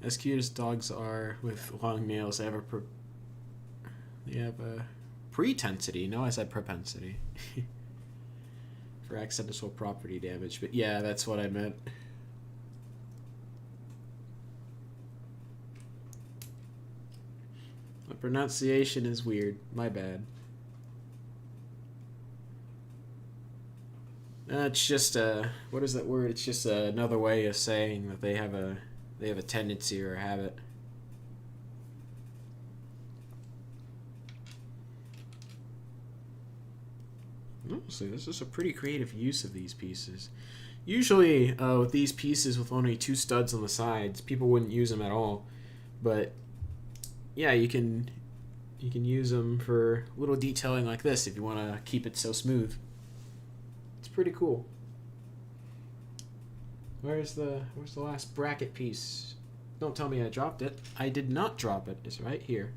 As cute as dogs are with long nails, they have a pretensity. No, I said propensity. For accidental property damage. But yeah, that's what I meant. My pronunciation is weird. My bad. It's just what is that word? It's just another way of saying that they have a tendency or a habit. Honestly, this is a pretty creative use of these pieces. Usually, with these pieces with only 2 studs on the sides, people wouldn't use them at all. But yeah, you can use them for little detailing like this if you want to keep it so smooth. It's pretty cool. Where's the last bracket piece? Don't tell me I dropped it. I did not drop it. It's right here.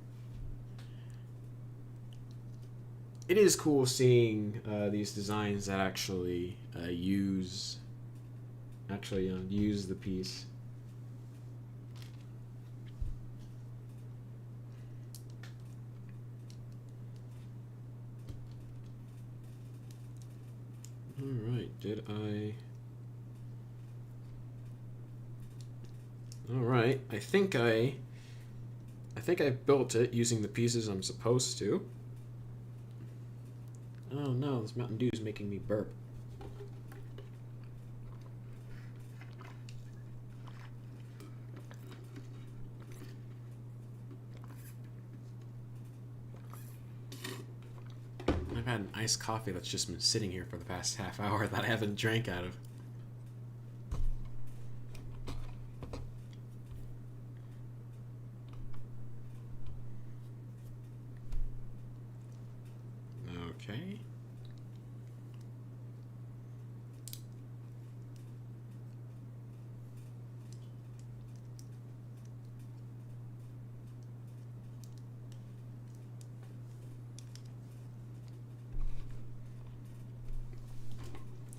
It is cool seeing these designs that actually use the piece. Alright, did I... Alright, I think I built it using the pieces I'm supposed to. Oh no, this Mountain Dew is making me burp. had an iced coffee that's just been sitting here for the past half hour that I haven't drank out of. Okay.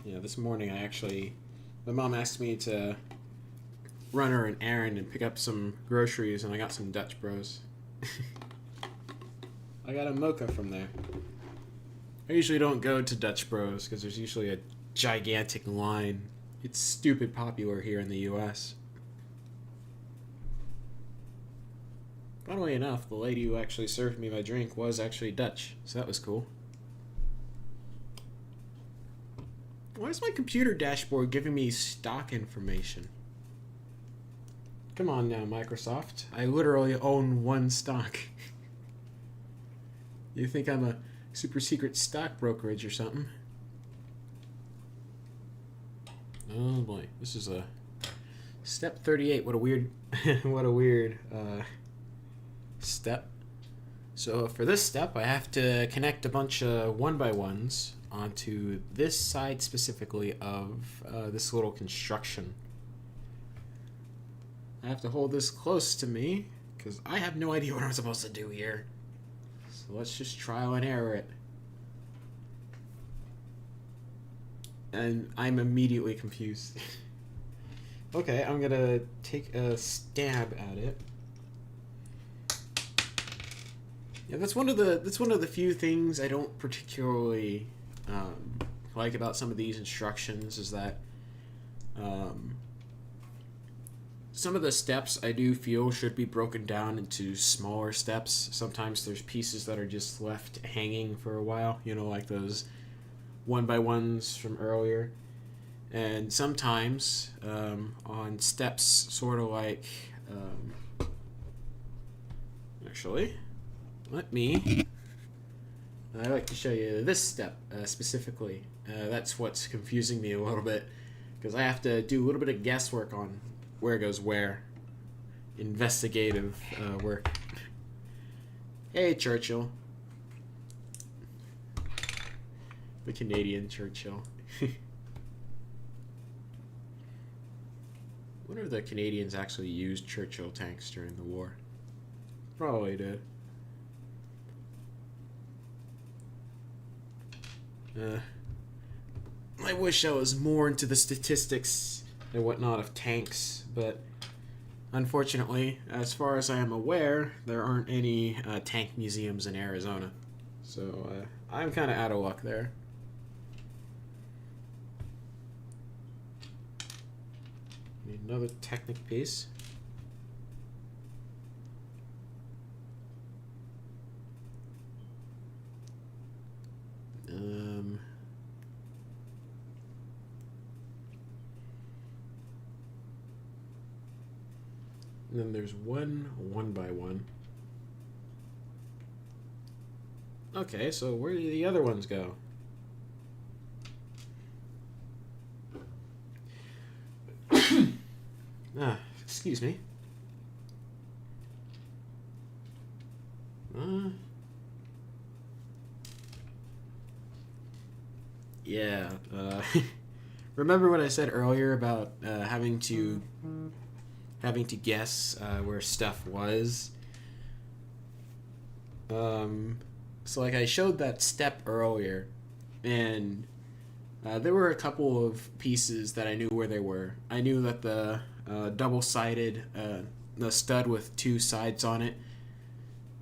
Yeah, this morning my mom asked me to run her an errand and pick up some groceries, and I got some Dutch Bros. I got a mocha from there. I usually don't go to Dutch Bros because there's usually a gigantic line. It's stupid popular here in the US. Funnily enough, the lady who actually served me my drink was actually Dutch, so that was cool. Why is my computer dashboard giving me stock information? Come on now, Microsoft. I literally own one stock. You think I'm a super secret stock brokerage or something? Oh boy, this is a step 38. What a weird, what a weird step. So for this step, I have to connect a bunch of 1x1s onto this side specifically of this little construction. I have to hold this close to me because I have no idea what I'm supposed to do here. So let's just trial and error it. And I'm immediately confused. Okay, I'm gonna take a stab at it. Yeah, that's one of the few things I don't particularly like about some of these instructions is that some of the steps I do feel should be broken down into smaller steps. Sometimes there's pieces that are just left hanging for a while, you know, like those 1x1s from earlier. And sometimes on steps sort of like actually I'd like to show you this step specifically. That's what's confusing me a little bit because I have to do a little bit of guesswork on where goes where. Investigative work. Hey, Churchill. The Canadian Churchill. I wonder if the Canadians actually used Churchill tanks during the war. Probably did. I wish I was more into the statistics and whatnot of tanks, but unfortunately, as far as I am aware, there aren't any tank museums in Arizona. So I'm kind of out of luck there. Need another Technic piece. And then there's one 1x1. Okay, so where do the other ones go? Excuse me. Yeah. Remember what I said earlier about having to guess where stuff was? So like I showed that step earlier, and there were a couple of pieces that I knew where they were. I knew that the double-sided, the stud with two sides on it,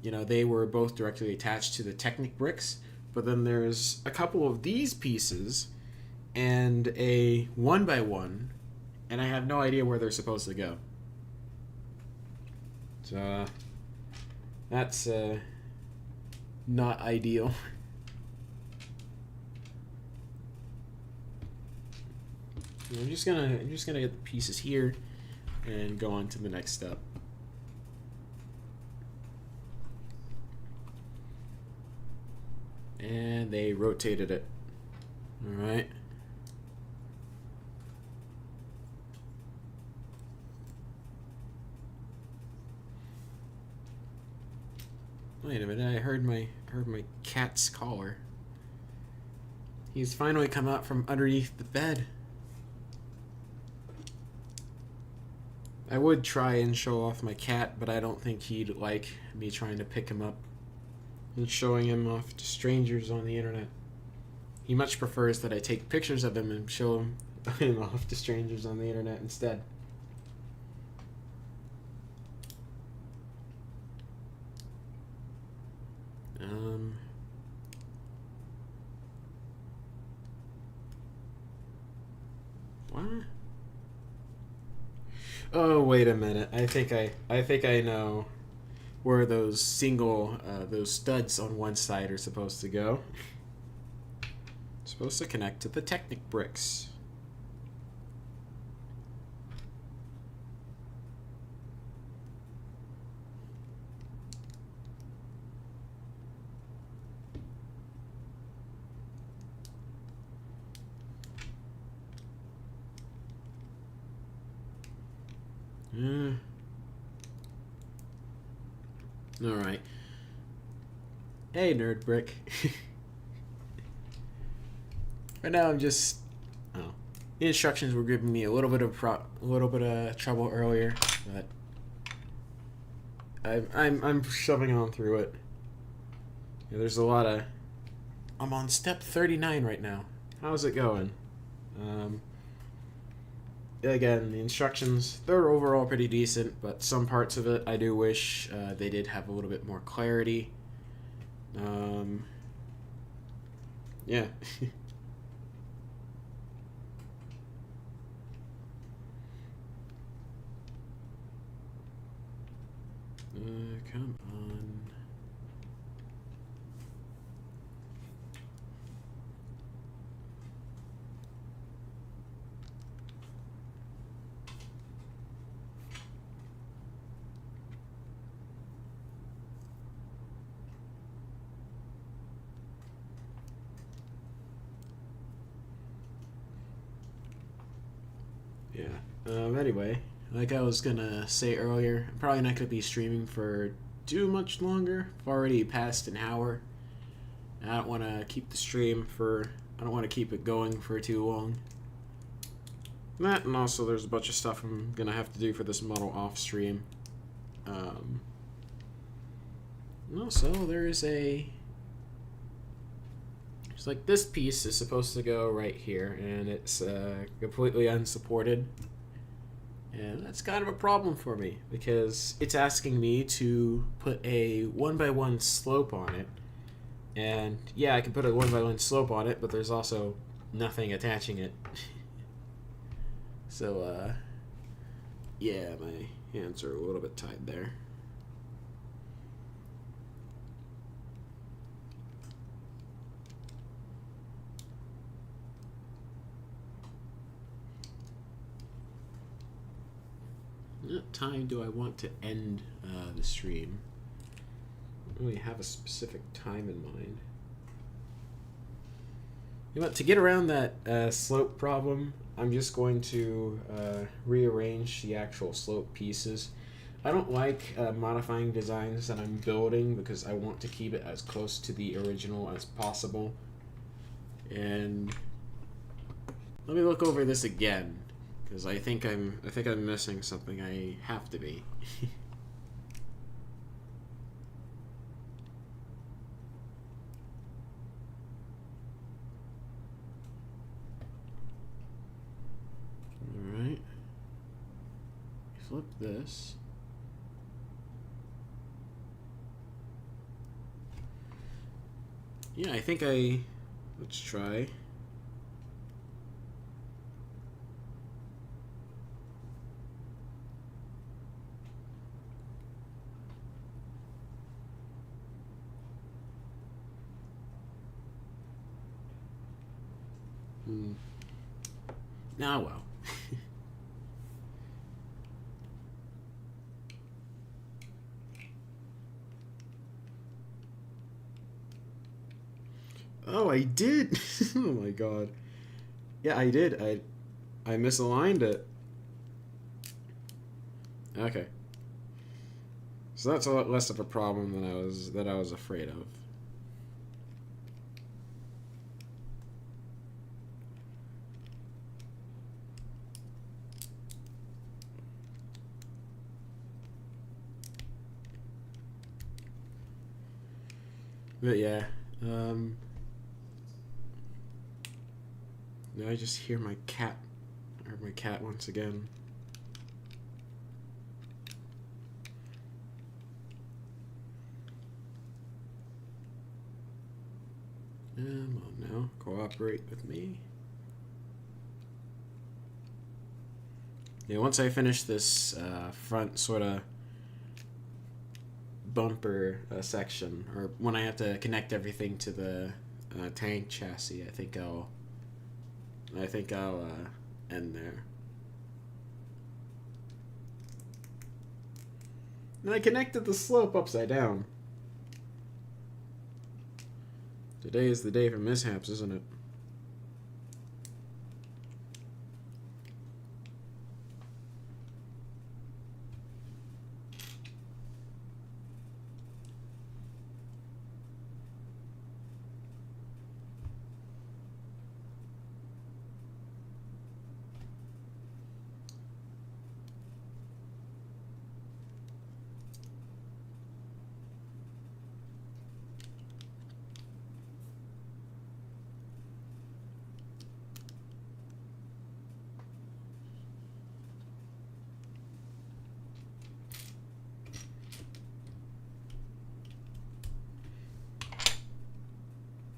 you know, they were both directly attached to the Technic bricks. But then there's a couple of these pieces and a 1x1, and I have no idea where they're supposed to go. So that's not ideal. I'm just gonna get the pieces here and go on to the next step. And they rotated it. Alright. Wait a minute, I heard my cat's collar. He's finally come out from underneath the bed. I would try and show off my cat, but I don't think he'd like me trying to pick him up and showing him off to strangers on the internet. He much prefers that I take pictures of him and show him off to strangers on the internet instead. What? Oh, wait a minute. I think I know where those those studs on one side are supposed to go. Supposed to connect to the Technic bricks. Alright. Hey, nerd brick. Right now I'm just... Oh. The instructions were giving me a little bit of trouble earlier, but... I'm shoving on through it. Yeah, there's a lot of... I'm on step 39 right now. How's it going? Again, the instructions, they're overall pretty decent, but some parts of it I do wish they did have a little bit more clarity. Yeah. Come on. Yeah. Anyway, like I was gonna say earlier, I'm probably not gonna be streaming for too much longer. I've already passed an hour. I don't want to keep the stream for... I don't want to keep it going for too long. That, and also there's a bunch of stuff I'm gonna have to do for this model off stream. Also, there's like this piece is supposed to go right here, and it's completely unsupported. And that's kind of a problem for me, because it's asking me to put a 1x1 slope on it. And yeah, I can put a 1x1 slope on it, but there's also nothing attaching it. So, yeah, my hands are a little bit tied there. What time do I want to end the stream? I don't really have a specific time in mind. You know what, to get around that slope problem, I'm just going to rearrange the actual slope pieces. I don't like modifying designs that I'm building because I want to keep it as close to the original as possible. And let me look over this again, because I think I'm missing something. I have to be. All right. Flip this. Yeah, I think let's try. Now, well. Oh, I did. Oh my god. Yeah, I did. I misaligned it. Okay. So that's a lot less of a problem than I was afraid of. But yeah, now I just hear my cat, or my cat once again. Come on now, cooperate with me. Yeah, once I finish this front sort of bumper section, or when I have to connect everything to the tank chassis, I think I'll end there. And I connected the slope upside down. Today is the day for mishaps, isn't it?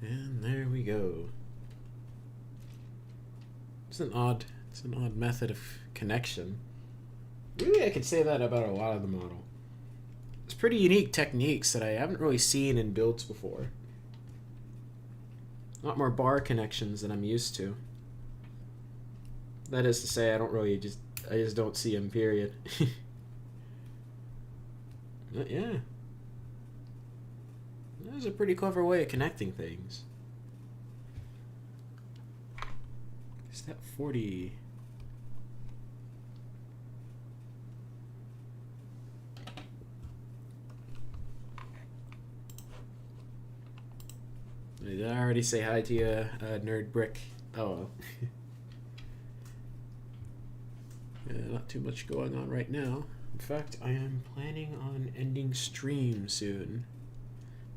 And there we go. It's an odd method of connection. Maybe I could say that about a lot of the model. It's pretty unique techniques that I haven't really seen in builds before. A lot more bar connections than I'm used to. That is to say, I just don't see them, period. But yeah. That was a pretty clever way of connecting things. Is that 40? Did I already say hi to you, Nerd Brick? Oh well. Yeah, not too much going on right now. In fact, I am planning on ending stream soon.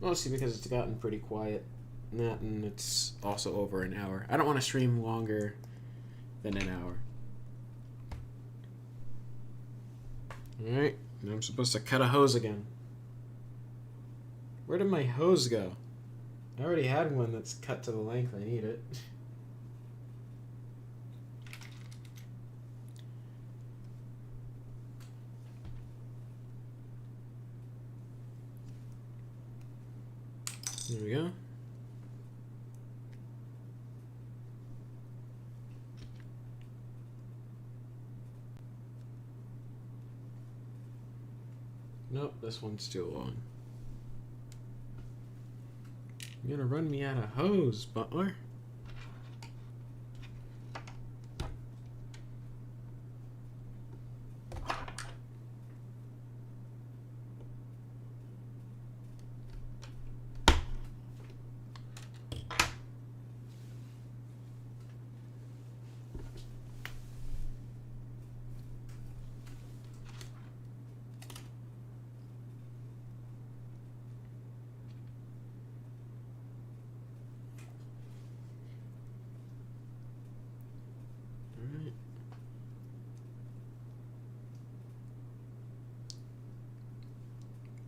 Mostly because it's gotten pretty quiet. And it's also over an hour. I don't want to stream longer than an hour. Alright, now I'm supposed to cut a hose again. Where did my hose go? I already had one that's cut to the length I need it. There we go. Nope, this one's too long. You're gonna run me out of hose, Butler.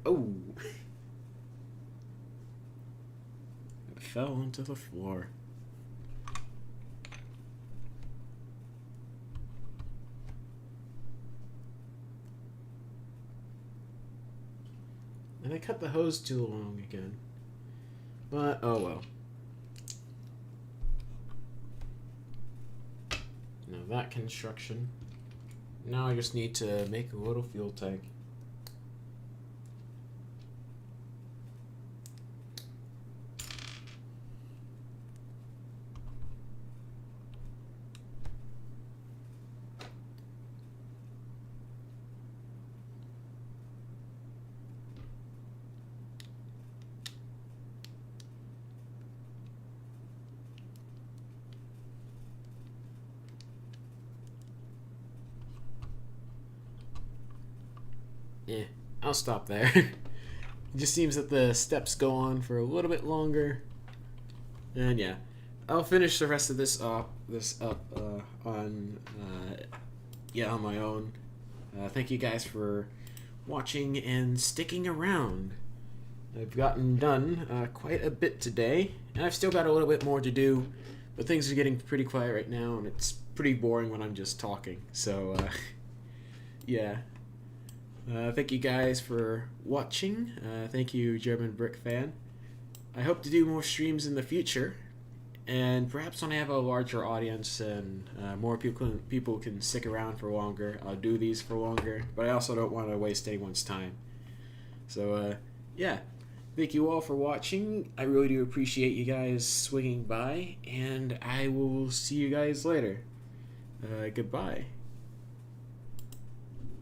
Oh! It fell onto the floor. And I cut the hose too long again. But, oh well. Now that construction. Now I just need to make a little fuel tank. I'll stop there. It just seems that the steps go on for a little bit longer. And yeah, I'll finish the rest of this up on my own. Thank you guys for watching and sticking around. I've gotten done quite a bit today, and I've still got a little bit more to do, but things are getting pretty quiet right now, and it's pretty boring when I'm just talking. So yeah. Thank you guys for watching. Thank you, German Brick Fan. I hope to do more streams in the future, and perhaps when I have a larger audience and more people can stick around for longer, I'll do these for longer, but I also don't want to waste anyone's time. So yeah, thank you all for watching. I really do appreciate you guys swinging by, and I will see you guys later. Goodbye.